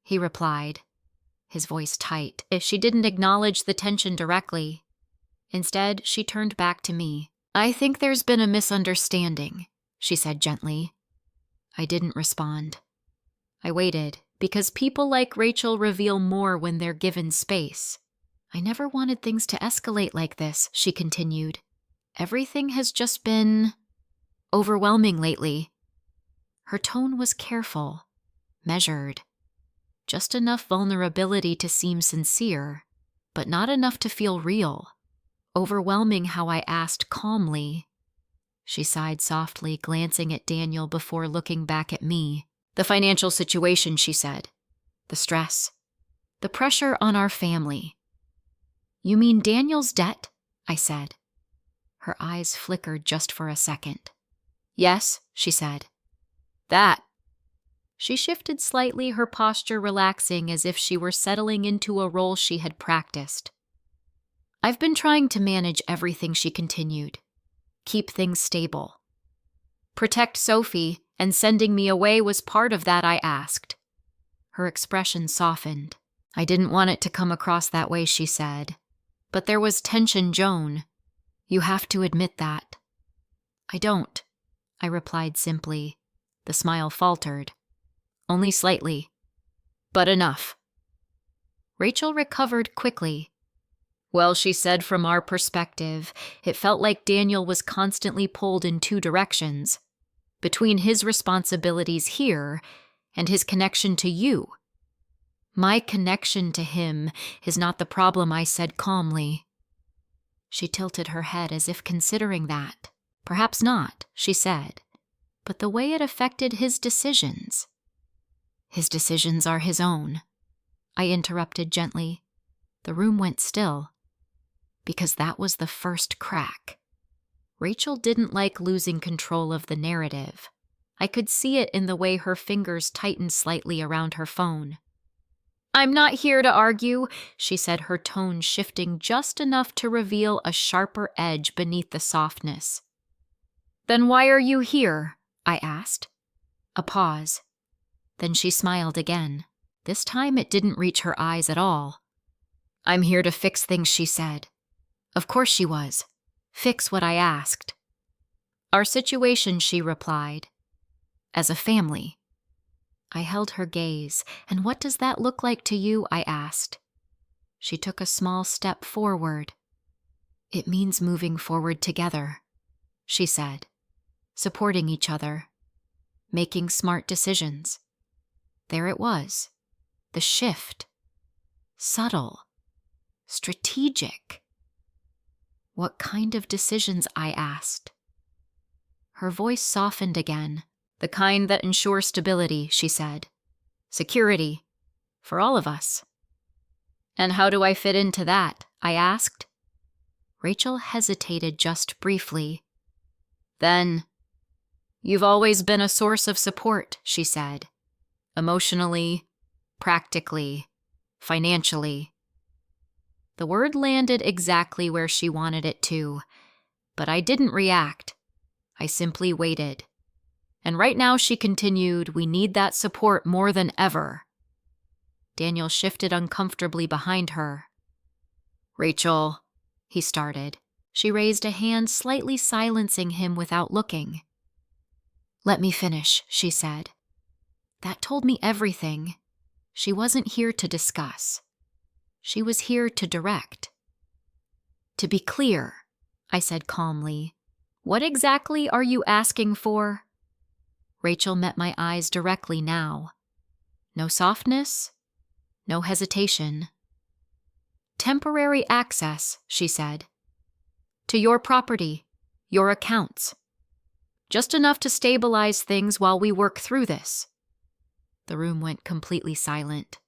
he replied, his voice tight. If she didn't acknowledge the tension directly. Instead, she turned back to me. "I think there's been a misunderstanding," she said gently. I didn't respond. I waited, because people like Rachel reveal more when they're given space. "I never wanted things to escalate like this," she continued. "Everything has just been overwhelming lately." Her tone was careful, measured. Just enough vulnerability to seem sincere, but not enough to feel real. Overwhelming how I asked calmly. She sighed softly, glancing at Daniel before looking back at me. "The financial situation," she said. "The stress. The pressure on our family." "You mean Daniel's debt?" I said. Her eyes flickered just for a second. "Yes," she said. "That." She shifted slightly, her posture relaxing as if she were settling into a role she had practiced. "I've been trying to manage everything," she continued. "Keep things stable. Protect Sophie, and sending me away was part of that," I asked. Her expression softened. "I didn't want it to come across that way," she said. "But there was tension, Joan. You have to admit that." "I don't," I replied simply. The smile faltered. "Only slightly. But enough." Rachel recovered quickly. "Well," she said, "from our perspective, it felt like Daniel was constantly pulled in two directions, between his responsibilities here and his connection to you." "My connection to him is not the problem," I said calmly. She tilted her head as if considering that. "Perhaps not," she said, "but the way it affected his decisions." "His decisions are his own," I interrupted gently. The room went still. Because that was the first crack. Rachel didn't like losing control of the narrative. I could see it in the way her fingers tightened slightly around her phone. "I'm not here to argue," she said, her tone shifting just enough to reveal a sharper edge beneath the softness. "Then why are you here?" I asked. A pause. Then she smiled again. This time it didn't reach her eyes at all. "I'm here to fix things," she said. Of course she was. Fix what I asked. "Our situation," she replied. "As a family." I held her gaze. "And what does that look like to you?" I asked. She took a small step forward. "It means moving forward together," she said. "Supporting each other. Making smart decisions." There it was. The shift. Subtle. Strategic. "What kind of decisions?" I asked. Her voice softened again. "The kind that ensure stability," she said. "Security. For all of us." "And how do I fit into that?" I asked. Rachel hesitated just briefly. Then, "You've always been a source of support," she said. "Emotionally, practically, financially." The word landed exactly where she wanted it to, but I didn't react. I simply waited. "And right now," she continued, "we need that support more than ever." Daniel shifted uncomfortably behind her. "Rachel," he started. She raised a hand, slightly silencing him without looking. "Let me finish," she said. That told me everything. She wasn't here to discuss. She was here to direct. "To be clear," I said calmly, "what exactly are you asking for?" Rachel met my eyes directly now. No softness, no hesitation. "Temporary access," she said. "To your property, your accounts. Just enough to stabilize things while we work through this." The room went completely silent.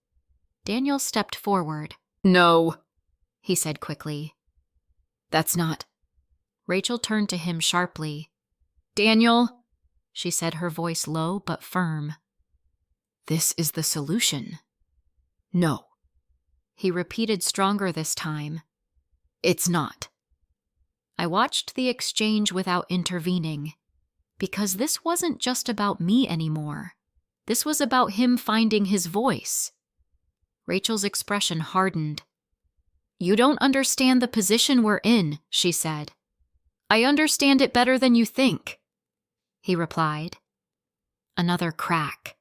Daniel stepped forward. "No," he said quickly. "That's not." Rachel turned to him sharply. "Daniel," she said, her voice low but firm. "This is the solution." "No," he repeated, stronger this time. "It's not." I watched the exchange without intervening, because this wasn't just about me anymore. This was about him finding his voice. Rachel's expression hardened. "You don't understand the position we're in," she said. "I understand it better than you think," he replied. Another crack.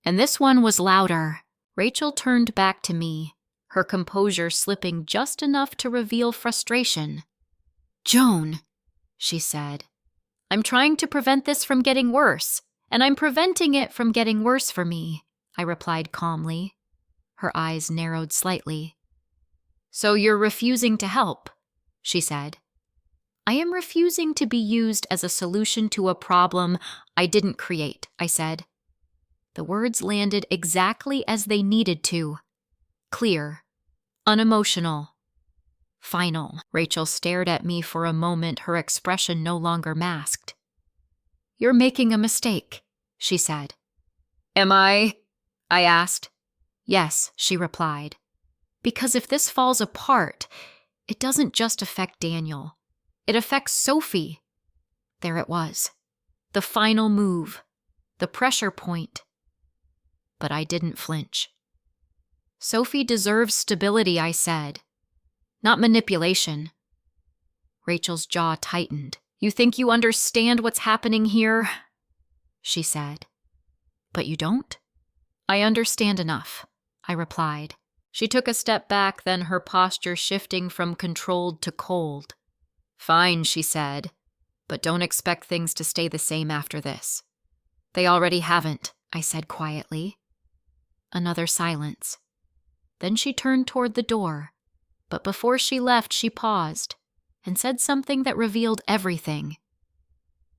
And this one was louder. Rachel turned back to me, her composure slipping just enough to reveal frustration. "Joan," she said, "I'm trying to prevent this from getting worse, and I'm preventing it from getting worse for me," I replied calmly. Her eyes narrowed slightly. "So you're refusing to help," she said. "I am refusing to be used as a solution to a problem I didn't create," I said. The words landed exactly as they needed to. Clear, unemotional, final. Rachel stared at me for a moment, her expression no longer masked. "You're making a mistake," she said. "Am I?" I asked. "Yes," she replied. "Because if this falls apart, it doesn't just affect Daniel. It affects Sophie." There it was. The final move. The pressure point. But I didn't flinch. "Sophie deserves stability," I said. "Not manipulation." Rachel's jaw tightened. "You think you understand what's happening here?" she said. "But you don't?" "I understand enough," I replied. She took a step back, then her posture shifting from controlled to cold. "Fine," she said, "but don't expect things to stay the same after this." "They already haven't," I said quietly. Another silence. Then she turned toward the door, but before she left, she paused and said something that revealed everything.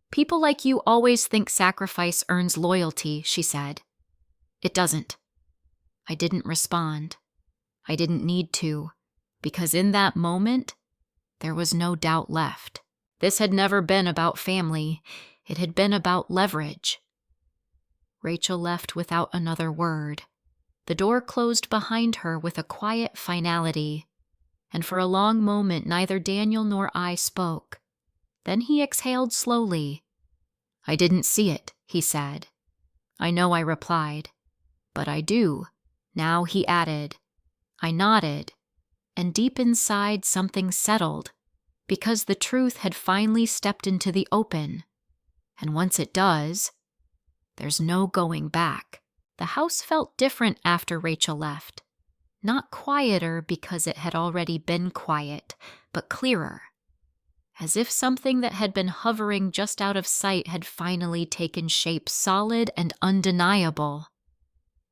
"People like you always think sacrifice earns loyalty," she said. "It doesn't." I didn't respond. I didn't need to, because in that moment, there was no doubt left. This had never been about family. It had been about leverage. Rachel left without another word. The door closed behind her with a quiet finality, and for a long moment neither Daniel nor I spoke. Then he exhaled slowly. "I didn't see it," he said. "I know," I replied. "But I do." Now he added. I nodded, and deep inside something settled, because the truth had finally stepped into the open. And once it does, there's no going back. The house felt different after Rachel left. Not quieter because it had already been quiet, but clearer. As if something that had been hovering just out of sight had finally taken shape, solid and undeniable.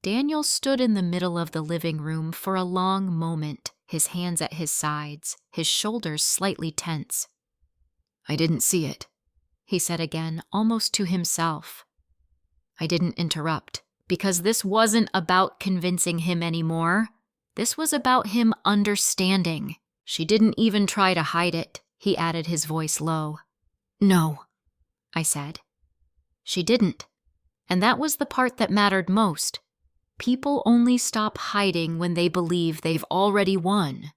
Daniel stood in the middle of the living room for a long moment, his hands at his sides, his shoulders slightly tense. "I didn't see it," he said again, almost to himself. I didn't interrupt, because this wasn't about convincing him anymore. This was about him understanding. "She didn't even try to hide it," he added, his voice low. "No," I said. "She didn't. And that was the part that mattered most. People only stop hiding when they believe they've already won."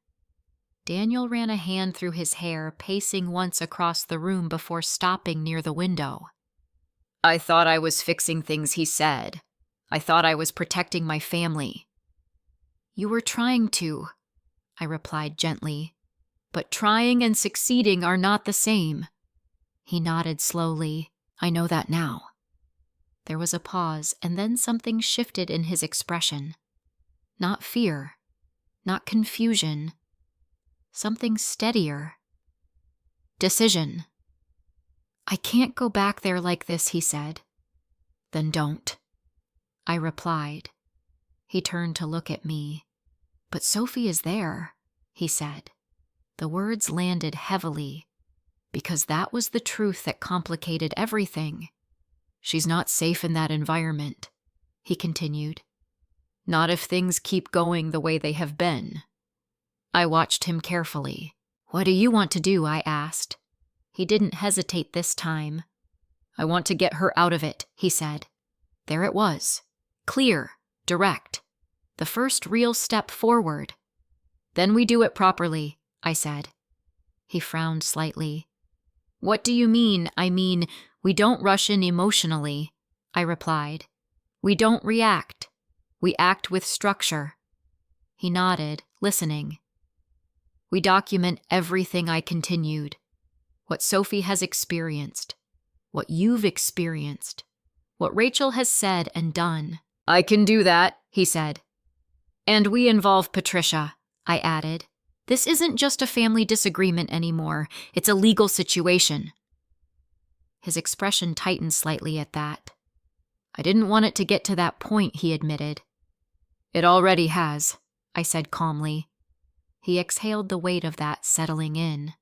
Daniel ran a hand through his hair, pacing once across the room before stopping near the window. "I thought I was fixing things," he said. "I thought I was protecting my family." "You were trying to," I replied gently. But trying and succeeding are not the same. He nodded slowly. I know that now. There was a pause, and then something shifted in his expression. Not fear, not confusion, something steadier. Decision. I can't go back there like this, he said. Then don't, I replied. He turned to look at me. But Sophie is there, he said. The words landed heavily, because that was the truth that complicated everything. She's not safe in that environment, he continued. Not if things keep going the way they have been. I watched him carefully. What do you want to do? I asked. He didn't hesitate this time. I want to get her out of it, he said. There it was. Clear, direct. The first real step forward. Then we do it properly, I said. He frowned slightly. What do you mean? I mean, we don't rush in emotionally, I replied. We don't react. We act with structure. He nodded, listening. We document everything, I continued. What Sophie has experienced. What you've experienced. What Rachel has said and done. I can do that, he said. And we involve Patricia, I added. This isn't just a family disagreement anymore. It's a legal situation. His expression tightened slightly at that. I didn't want it to get to that point, he admitted. It already has, I said calmly. He exhaled the weight of that settling in.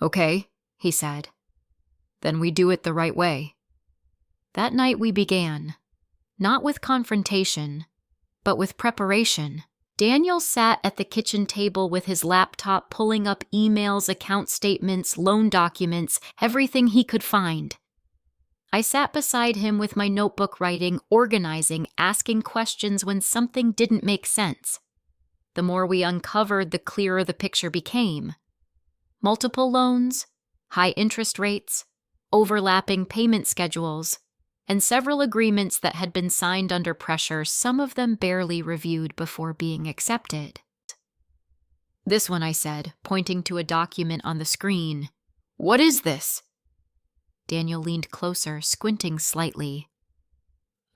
Okay, he said. Then we do it the right way. That night we began, not with confrontation, but with preparation. Daniel sat at the kitchen table with his laptop pulling up emails, account statements, loan documents, everything he could find. I sat beside him with my notebook writing, organizing, asking questions when something didn't make sense. The more we uncovered, the clearer the picture became. Multiple loans, high interest rates, overlapping payment schedules, and several agreements that had been signed under pressure, some of them barely reviewed before being accepted. This one, I said, pointing to a document on the screen. What is this? Daniel leaned closer, squinting slightly.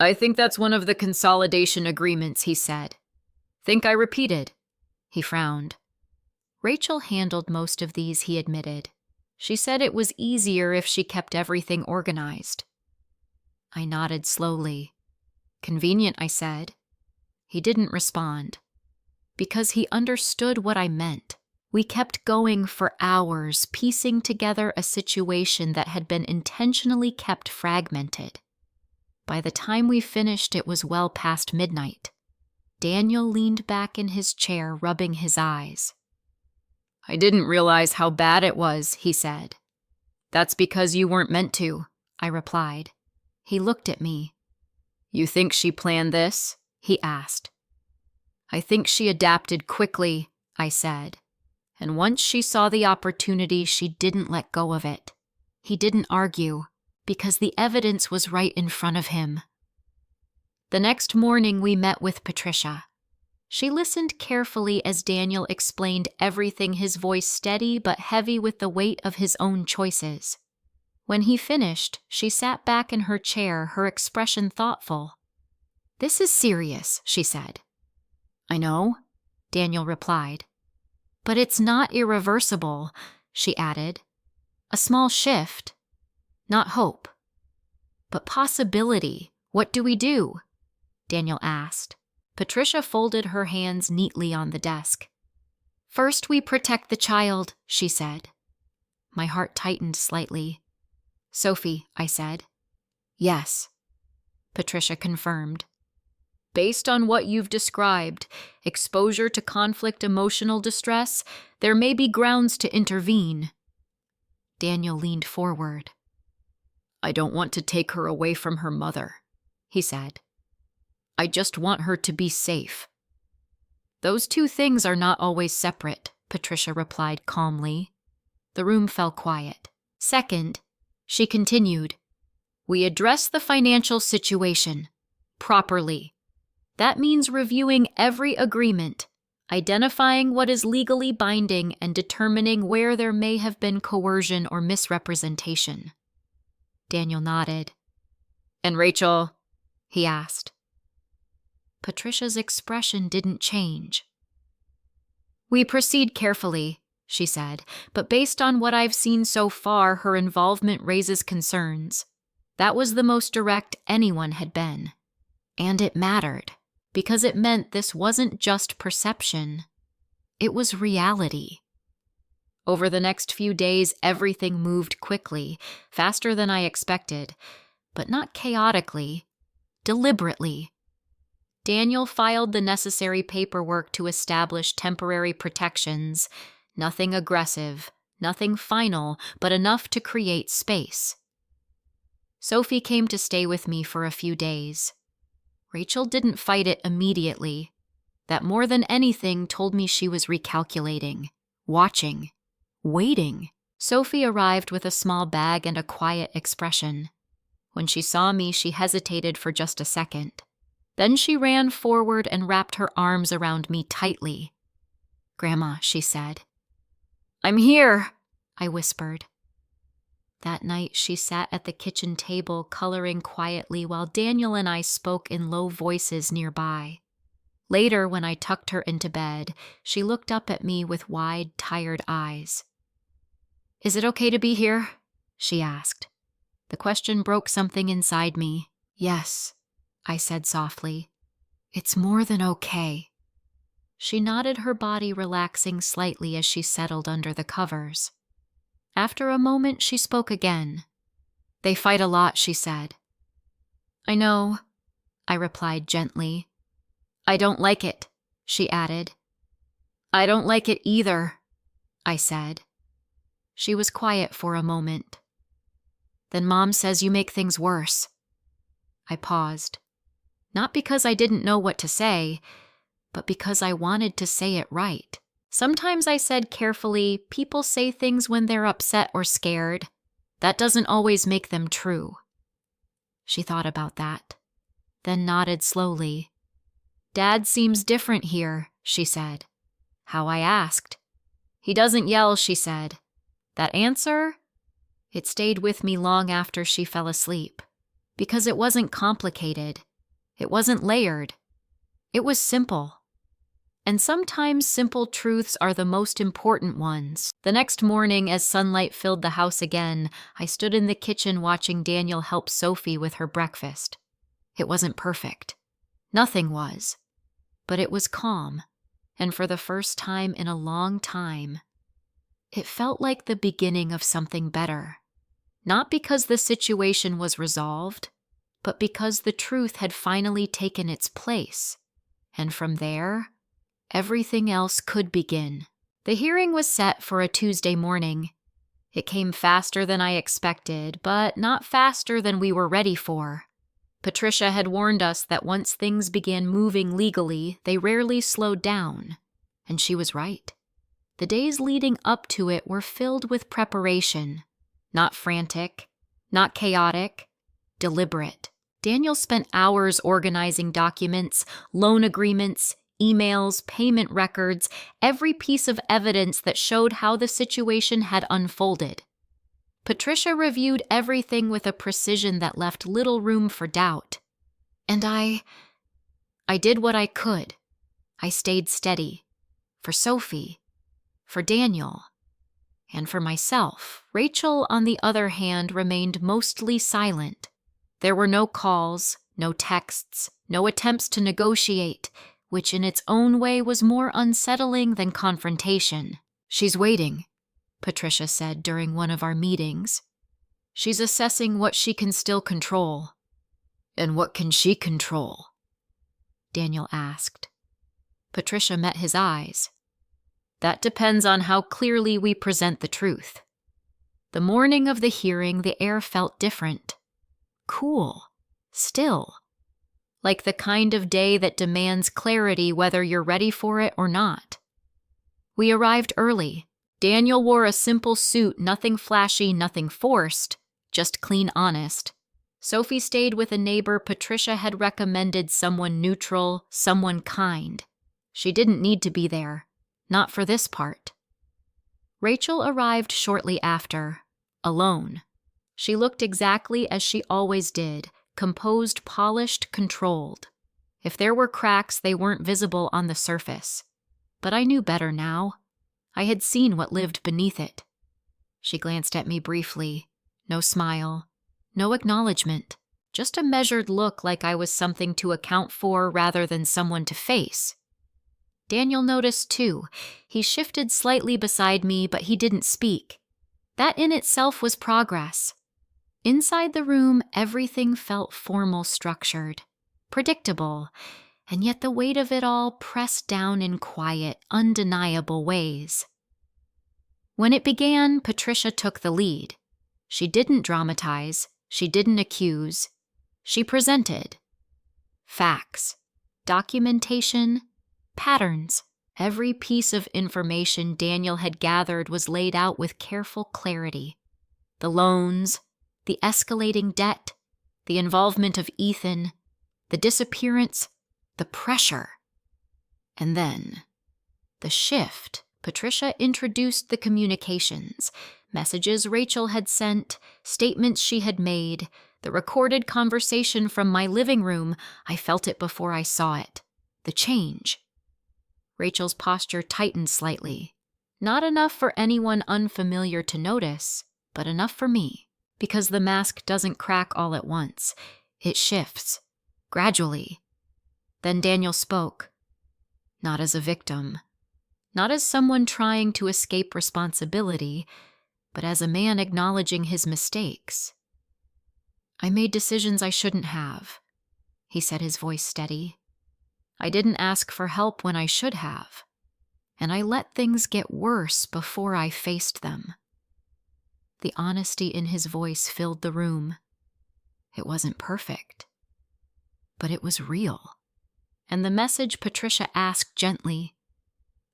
I think that's one of the consolidation agreements, he said. Think I repeated? He frowned. Rachel handled most of these, he admitted. She said it was easier if she kept everything organized. I nodded slowly. Convenient, I said. He didn't respond. Because he understood what I meant. We kept going for hours, piecing together a situation that had been intentionally kept fragmented. By the time we finished, it was well past midnight. Daniel leaned back in his chair, rubbing his eyes. I didn't realize how bad it was, he said. That's because you weren't meant to, I replied. He looked at me. You think she planned this? He asked. I think she adapted quickly, I said. And once she saw the opportunity, she didn't let go of it. He didn't argue, because the evidence was right in front of him. The next morning, we met with Patricia. She listened carefully as Daniel explained everything, his voice steady but heavy with the weight of his own choices. When he finished, she sat back in her chair, her expression thoughtful. This is serious, she said. I know, Daniel replied. But it's not irreversible, she added. A small shift, not hope. But possibility, what do we do? Daniel asked. Patricia folded her hands neatly on the desk. First, we protect the child, she said. My heart tightened slightly. Sophie, I said. Yes, Patricia confirmed. Based on what you've described, exposure to conflict, emotional distress, there may be grounds to intervene. Daniel leaned forward. I don't want to take her away from her mother, he said. I just want her to be safe. Those two things are not always separate, Patricia replied calmly. The room fell quiet. Second, she continued, we address the financial situation properly. That means reviewing every agreement, identifying what is legally binding and determining where there may have been coercion or misrepresentation. Daniel nodded. And Rachel? He asked. Patricia's expression didn't change. We proceed carefully, she said, but based on what I've seen so far, her involvement raises concerns. That was the most direct anyone had been. And it mattered, because it meant this wasn't just perception. It was reality. Over the next few days, everything moved quickly, faster than I expected, but not chaotically, deliberately. Daniel filed the necessary paperwork to establish temporary protections, nothing aggressive, nothing final, but enough to create space. Sophie came to stay with me for a few days. Rachel didn't fight it immediately. That more than anything told me she was recalculating, watching, waiting. Sophie arrived with a small bag and a quiet expression. When she saw me, she hesitated for just a second. Then she ran forward and wrapped her arms around me tightly. "Grandma," she said. "I'm here," I whispered. That night, she sat at the kitchen table, coloring quietly while Daniel and I spoke in low voices nearby. Later, when I tucked her into bed, she looked up at me with wide, tired eyes. "Is it okay to be here?" she asked. The question broke something inside me. "Yes," I said softly. "It's more than okay." She nodded, her body relaxing slightly as she settled under the covers. After a moment, she spoke again. "They fight a lot," she said. "I know," I replied gently. "I don't like it," she added. "I don't like it either," I said. She was quiet for a moment. "Then Mom says you make things worse." I paused. Not because I didn't know what to say, but because I wanted to say it right. Sometimes I said carefully, people say things when they're upset or scared. That doesn't always make them true. She thought about that, then nodded slowly. "Dad seems different here," she said. How I asked. "He doesn't yell," she said. That answer? It stayed with me long after she fell asleep, because it wasn't complicated. It wasn't layered. It was simple. And sometimes simple truths are the most important ones. The next morning, as sunlight filled the house again, I stood in the kitchen watching Daniel help Sophie with her breakfast. It wasn't perfect. Nothing was. But it was calm, and for the first time in a long time, it felt like the beginning of something better. Not because the situation was resolved, but because the truth had finally taken its place. And from there, everything else could begin. The hearing was set for a Tuesday morning. It came faster than I expected, but not faster than we were ready for. Patricia had warned us that once things began moving legally, they rarely slowed down. And she was right. The days leading up to it were filled with preparation. Not frantic, not chaotic, deliberate. Daniel spent hours organizing documents, loan agreements, emails, payment records, every piece of evidence that showed how the situation had unfolded. Patricia reviewed everything with a precision that left little room for doubt. And I did what I could. I stayed steady. For Sophie. For Daniel. And for myself. Rachel, on the other hand, remained mostly silent. There were no calls, no texts, no attempts to negotiate, which in its own way was more unsettling than confrontation. "She's waiting," Patricia said during one of our meetings. "She's assessing what she can still control." "And what can she control?" Daniel asked. Patricia met his eyes. "That depends on how clearly we present the truth." The morning of the hearing, the air felt different. Cool. Still. Like the kind of day that demands clarity whether you're ready for it or not. We arrived early. Daniel wore a simple suit, nothing flashy, nothing forced, just clean honest. Sophie stayed with a neighbor Patricia had recommended, someone neutral, someone kind. She didn't need to be there. Not for this part. Rachel arrived shortly after, alone. She looked exactly as she always did, composed, polished, controlled. If there were cracks, they weren't visible on the surface. But I knew better now. I had seen what lived beneath it. She glanced at me briefly. No smile. No acknowledgement. Just a measured look like I was something to account for rather than someone to face. Daniel noticed too. He shifted slightly beside me, but he didn't speak. That in itself was progress. Inside the room, everything felt formal, structured, predictable, and yet the weight of it all pressed down in quiet, undeniable ways. When it began, Patricia took the lead. She didn't dramatize. She didn't accuse. She presented. Facts, documentation, patterns. Every piece of information Daniel had gathered was laid out with careful clarity. The loans, the escalating debt, the involvement of Ethan, the disappearance, the pressure. And then, the shift. Patricia introduced the communications, messages Rachel had sent, statements she had made, the recorded conversation from my living room. I felt it before I saw it. The change. Rachel's posture tightened slightly. Not enough for anyone unfamiliar to notice, but enough for me, because the mask doesn't crack all at once. It shifts, gradually. Then Daniel spoke. Not as a victim. Not as someone trying to escape responsibility, but as a man acknowledging his mistakes. I made decisions I shouldn't have, he said, his voice steady. I didn't ask for help when I should have, and I let things get worse before I faced them. The honesty in his voice filled the room. It wasn't perfect, but it was real. And the message Patricia asked gently.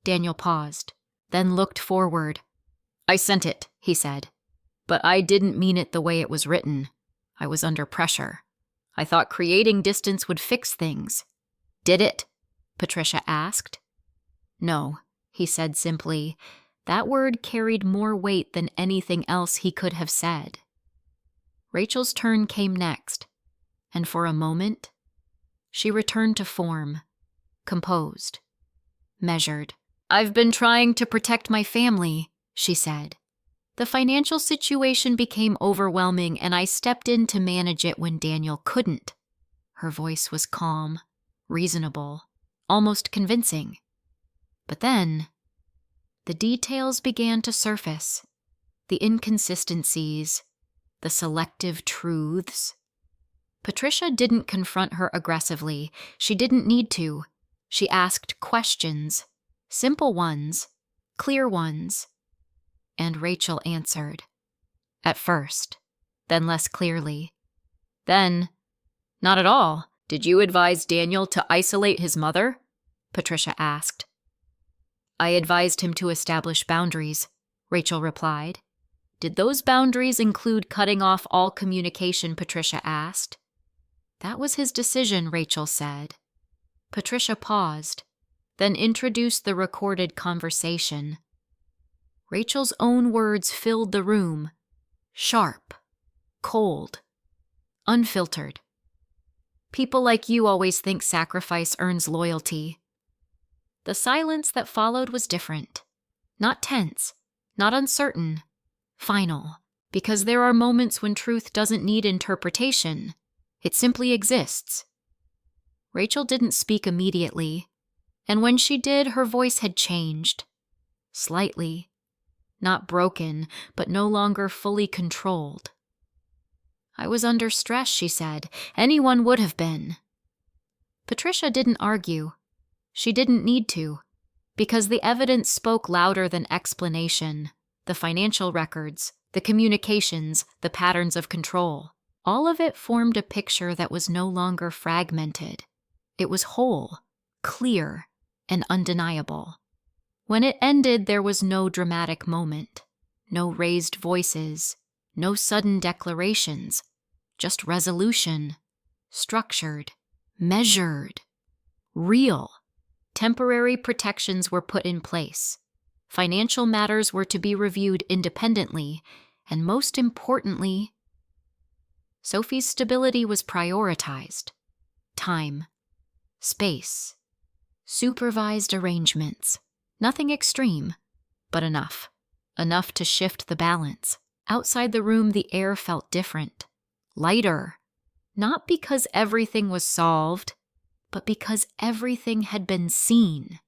Daniel paused, then looked forward. I sent it, he said, but I didn't mean it the way it was written. I was under pressure. I thought creating distance would fix things. Did it? Patricia asked. No, he said simply. That word carried more weight than anything else he could have said. Rachel's turn came next, and for a moment, she returned to form, composed, measured. I've been trying to protect my family, she said. The financial situation became overwhelming, and I stepped in to manage it when Daniel couldn't. Her voice was calm, reasonable, almost convincing. But then, the details began to surface. The inconsistencies, the selective truths. Patricia didn't confront her aggressively. She didn't need to. She asked questions, simple ones, clear ones. And Rachel answered. At first, then less clearly. Then, not at all. Did you advise Daniel to isolate his mother? Patricia asked. I advised him to establish boundaries, Rachel replied. Did those boundaries include cutting off all communication? Patricia asked. That was his decision, Rachel said. Patricia paused, then introduced the recorded conversation. Rachel's own words filled the room, sharp, cold, unfiltered. People like you always think sacrifice earns loyalty. The silence that followed was different. Not tense, not uncertain, final, because there are moments when truth doesn't need interpretation. It simply exists. Rachel didn't speak immediately, and when she did, her voice had changed. Slightly. Not broken, but no longer fully controlled. I was under stress, she said. Anyone would have been. Patricia didn't argue. She didn't need to, because the evidence spoke louder than explanation. The financial records, the communications, the patterns of control. All of it formed a picture that was no longer fragmented. It was whole, clear, and undeniable. When it ended, there was no dramatic moment, no raised voices, no sudden declarations, just resolution, structured, measured, real. Temporary protections were put in place. Financial matters were to be reviewed independently, and most importantly, Sophie's stability was prioritized. Time, space, supervised arrangements. Nothing extreme, but enough. Enough to shift the balance. Outside the room, the air felt different, lighter. Not because everything was solved, but because everything had been seen.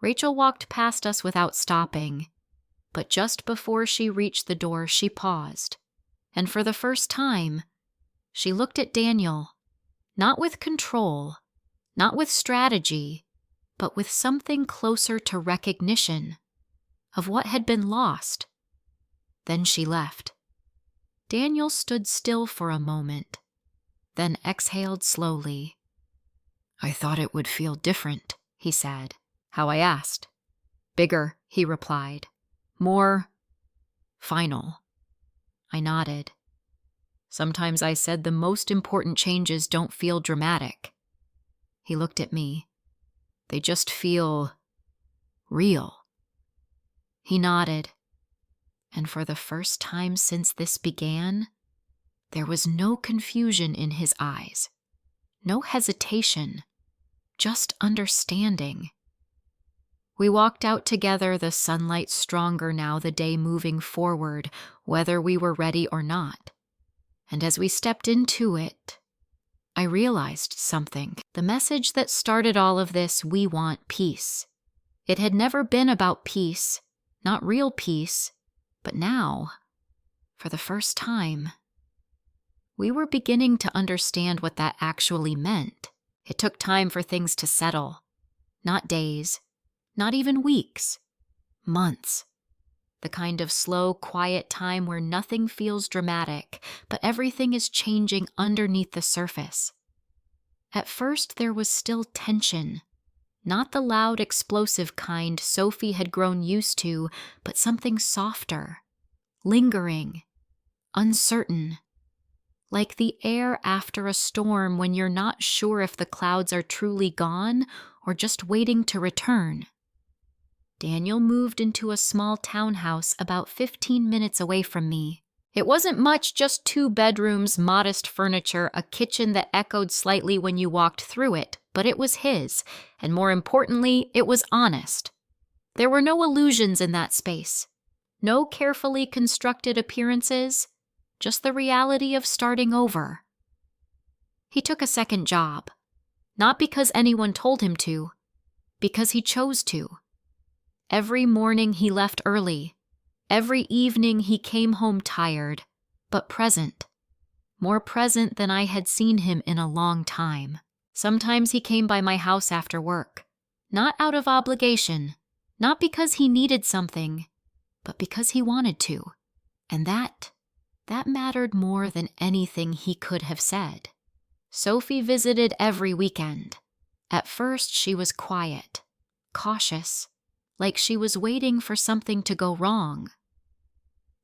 Rachel walked past us without stopping, but just before she reached the door, she paused. And for the first time, she looked at Daniel, not with control, not with strategy, but with something closer to recognition of what had been lost. Then she left. Daniel stood still for a moment, then exhaled slowly. "I thought it would feel different," he said. How I asked. "Bigger," he replied. "More final." I nodded. "Sometimes," I said, "the most important changes don't feel dramatic." He looked at me. "They just feel real." He nodded. And for the first time since this began, there was no confusion in his eyes, no hesitation, just understanding. We walked out together, the sunlight stronger now, the day moving forward, whether we were ready or not. And as we stepped into it, I realized something. The message that started all of this, we want peace. It had never been about peace, not real peace, but now, for the first time, we were beginning to understand what that actually meant. It took time for things to settle. Not days, not even weeks, months. The kind of slow, quiet time where nothing feels dramatic, but everything is changing underneath the surface. At first, there was still tension. Not the loud, explosive kind Sophie had grown used to, but something softer, lingering, uncertain. Like the air after a storm when you're not sure if the clouds are truly gone or just waiting to return. Daniel moved into a small townhouse about 15 minutes away from me. It wasn't much, just 2 bedrooms, modest furniture, a kitchen that echoed slightly when you walked through it, but it was his, and more importantly, it was honest. There were no illusions in that space, no carefully constructed appearances, just the reality of starting over. He took a second job, not because anyone told him to, because he chose to. Every morning he left early. Every evening he came home tired, but present. More present than I had seen him in a long time. Sometimes he came by my house after work, not out of obligation, not because he needed something, but because he wanted to. And that mattered more than anything he could have said. Sophie visited every weekend. At first she was quiet, cautious, like she was waiting for something to go wrong.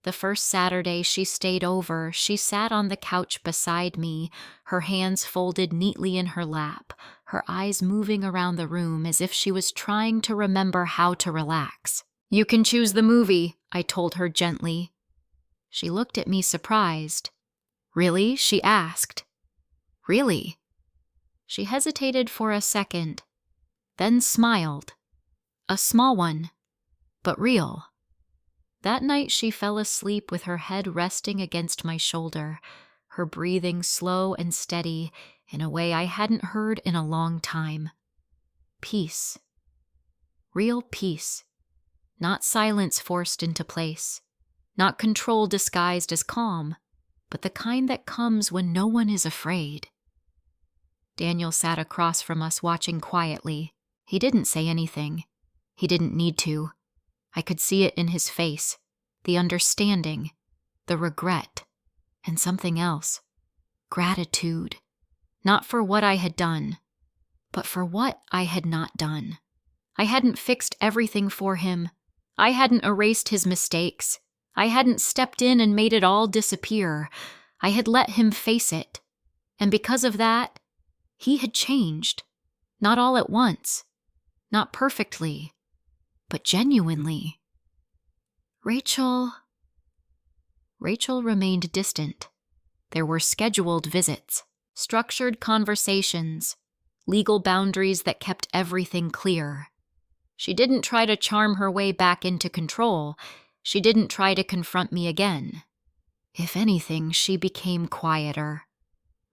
The first Saturday she stayed over, she sat on the couch beside me, her hands folded neatly in her lap, her eyes moving around the room as if she was trying to remember how to relax. "You can choose the movie," I told her gently. She looked at me surprised. "Really?" she asked. "Really?" She hesitated for a second, then smiled. A small one, but real. That night she fell asleep with her head resting against my shoulder, her breathing slow and steady in a way I hadn't heard in a long time. Peace. Real peace. Not silence forced into place. Not control disguised as calm, but the kind that comes when no one is afraid. Daniel sat across from us watching quietly. He didn't say anything. He didn't need to. I could see it in his face, the understanding, the regret, and something else. Gratitude. Not for what I had done, but for what I had not done. I hadn't fixed everything for him. I hadn't erased his mistakes. I hadn't stepped in and made it all disappear. I had let him face it. And because of that, he had changed. Not all at once, Not perfectly, but genuinely. Rachel remained distant. There were scheduled visits, structured conversations, legal boundaries that kept everything clear. She didn't try to charm her way back into control. She didn't try to confront me again. If anything, she became quieter,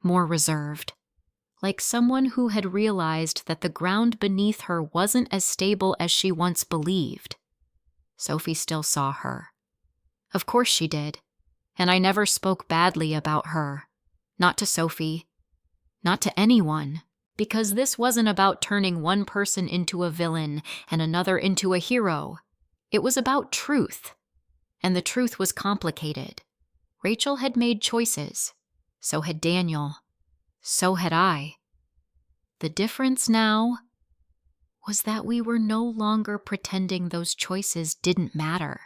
more reserved, like someone who had realized that the ground beneath her wasn't as stable as she once believed. Sophie still saw her. Of course she did, and I never spoke badly about her. Not to Sophie, not to anyone, because this wasn't about turning one person into a villain and another into a hero. It was about truth, and the truth was complicated. Rachel had made choices. So had Daniel. So had I. The difference now was that we were no longer pretending those choices didn't matter.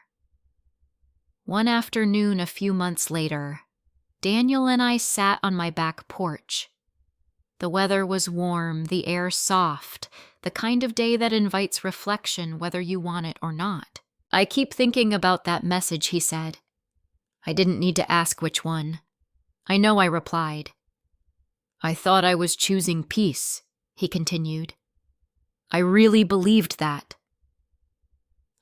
One afternoon a few months later, Daniel and I sat on my back porch. The weather was warm, the air soft, the kind of day that invites reflection whether you want it or not. I keep thinking about that message he said. I didn't need to ask which one. I know I replied. I thought I was choosing peace, he continued. I really believed that.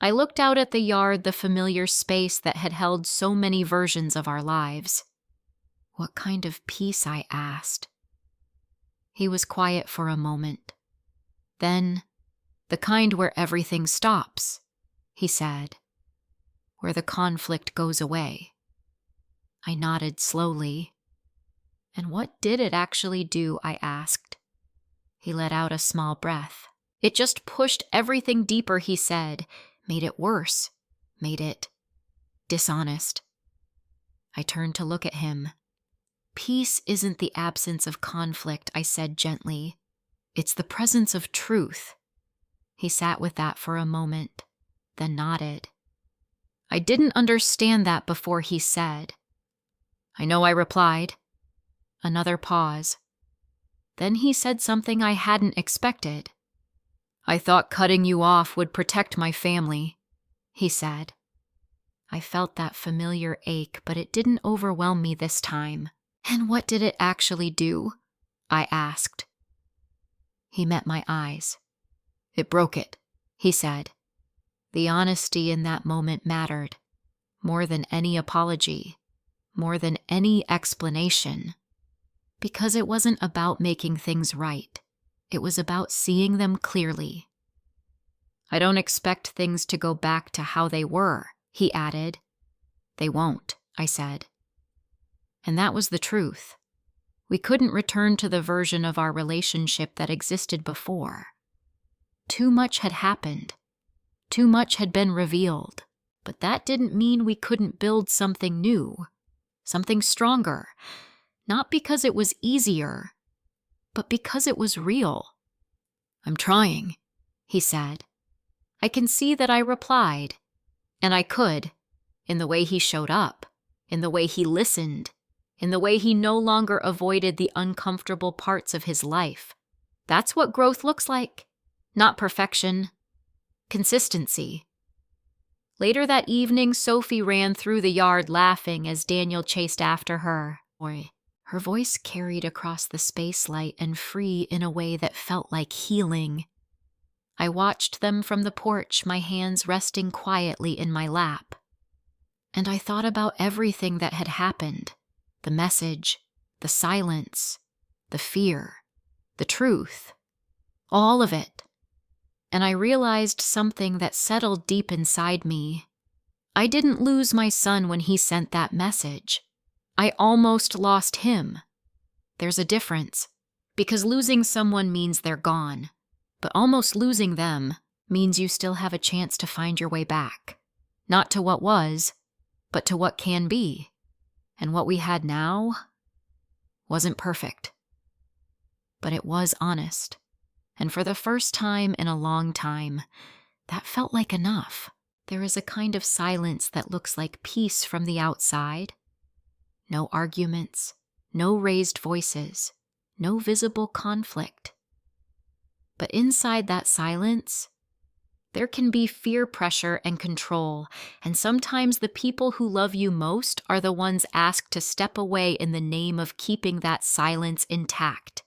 I looked out at the yard, the familiar space that had held so many versions of our lives. What kind of peace, I asked. He was quiet for a moment. Then, the kind where everything stops, he said, where the conflict goes away. I nodded slowly. And what did it actually do, I asked. He let out a small breath. It just pushed everything deeper, he said, made it worse, made it dishonest. I turned to look at him. Peace isn't the absence of conflict, I said gently. It's the presence of truth. He sat with that for a moment, then nodded. I didn't understand that before he said. I know, I replied. Another pause. Then he said something I hadn't expected. I thought cutting you off would protect my family, he said. I felt that familiar ache, but it didn't overwhelm me this time. And what did it actually do? I asked. He met my eyes. It broke it, he said. The honesty in that moment mattered, more than any apology, more than any explanation. Because it wasn't about making things right. It was about seeing them clearly. I don't expect things to go back to how they were, he added. They won't, I said. And that was the truth. We couldn't return to the version of our relationship that existed before. Too much had happened. Too much had been revealed. But that didn't mean we couldn't build something new, something stronger. Not because it was easier, but because it was real. I'm trying, he said. I can see that I replied, and I could, in the way he showed up, in the way he listened, in the way he no longer avoided the uncomfortable parts of his life. That's what growth looks like. Not perfection. Consistency. Later that evening, Sophie ran through the yard laughing as Daniel chased after her. Her voice carried across the space light and free in a way that felt like healing. I watched them from the porch, my hands resting quietly in my lap. And I thought about everything that had happened. The message, the silence, the fear, the truth. All of it. And I realized something that settled deep inside me. I didn't lose my son when he sent that message. I almost lost him. There's a difference, because losing someone means they're gone, but almost losing them means you still have a chance to find your way back. Not to what was, but to what can be. And what we had now wasn't perfect. But it was honest. And for the first time in a long time, that felt like enough. There is a kind of silence that looks like peace from the outside. No arguments, no raised voices, no visible conflict. But inside that silence, there can be fear, pressure, and control, and sometimes the people who love you most are the ones asked to step away in the name of keeping that silence intact.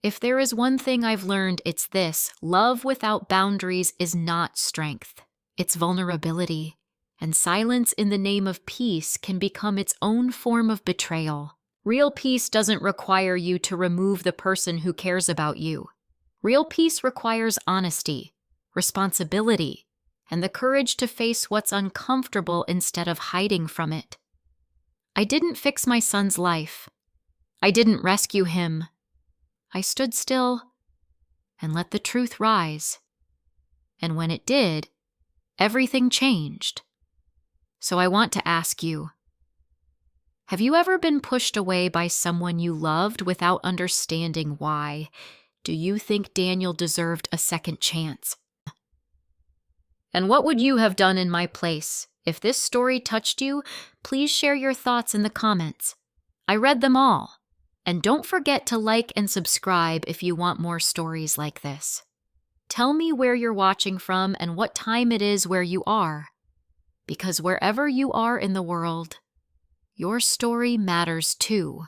If there is one thing I've learned, it's this: love without boundaries is not strength, it's vulnerability, and silence in the name of peace can become its own form of betrayal. Real peace doesn't require you to remove the person who cares about you. Real peace requires honesty, responsibility, and the courage to face what's uncomfortable instead of hiding from it. I didn't fix my son's life. I didn't rescue him. I stood still and let the truth rise. And when it did, everything changed. So I want to ask you, have you ever been pushed away by someone you loved without understanding why? Do you think Daniel deserved a second chance? And what would you have done in my place? If this story touched you, please share your thoughts in the comments. I read them all. And don't forget to like and subscribe if you want more stories like this. Tell me where you're watching from and what time it is where you are. Because wherever you are in the world, your story matters too.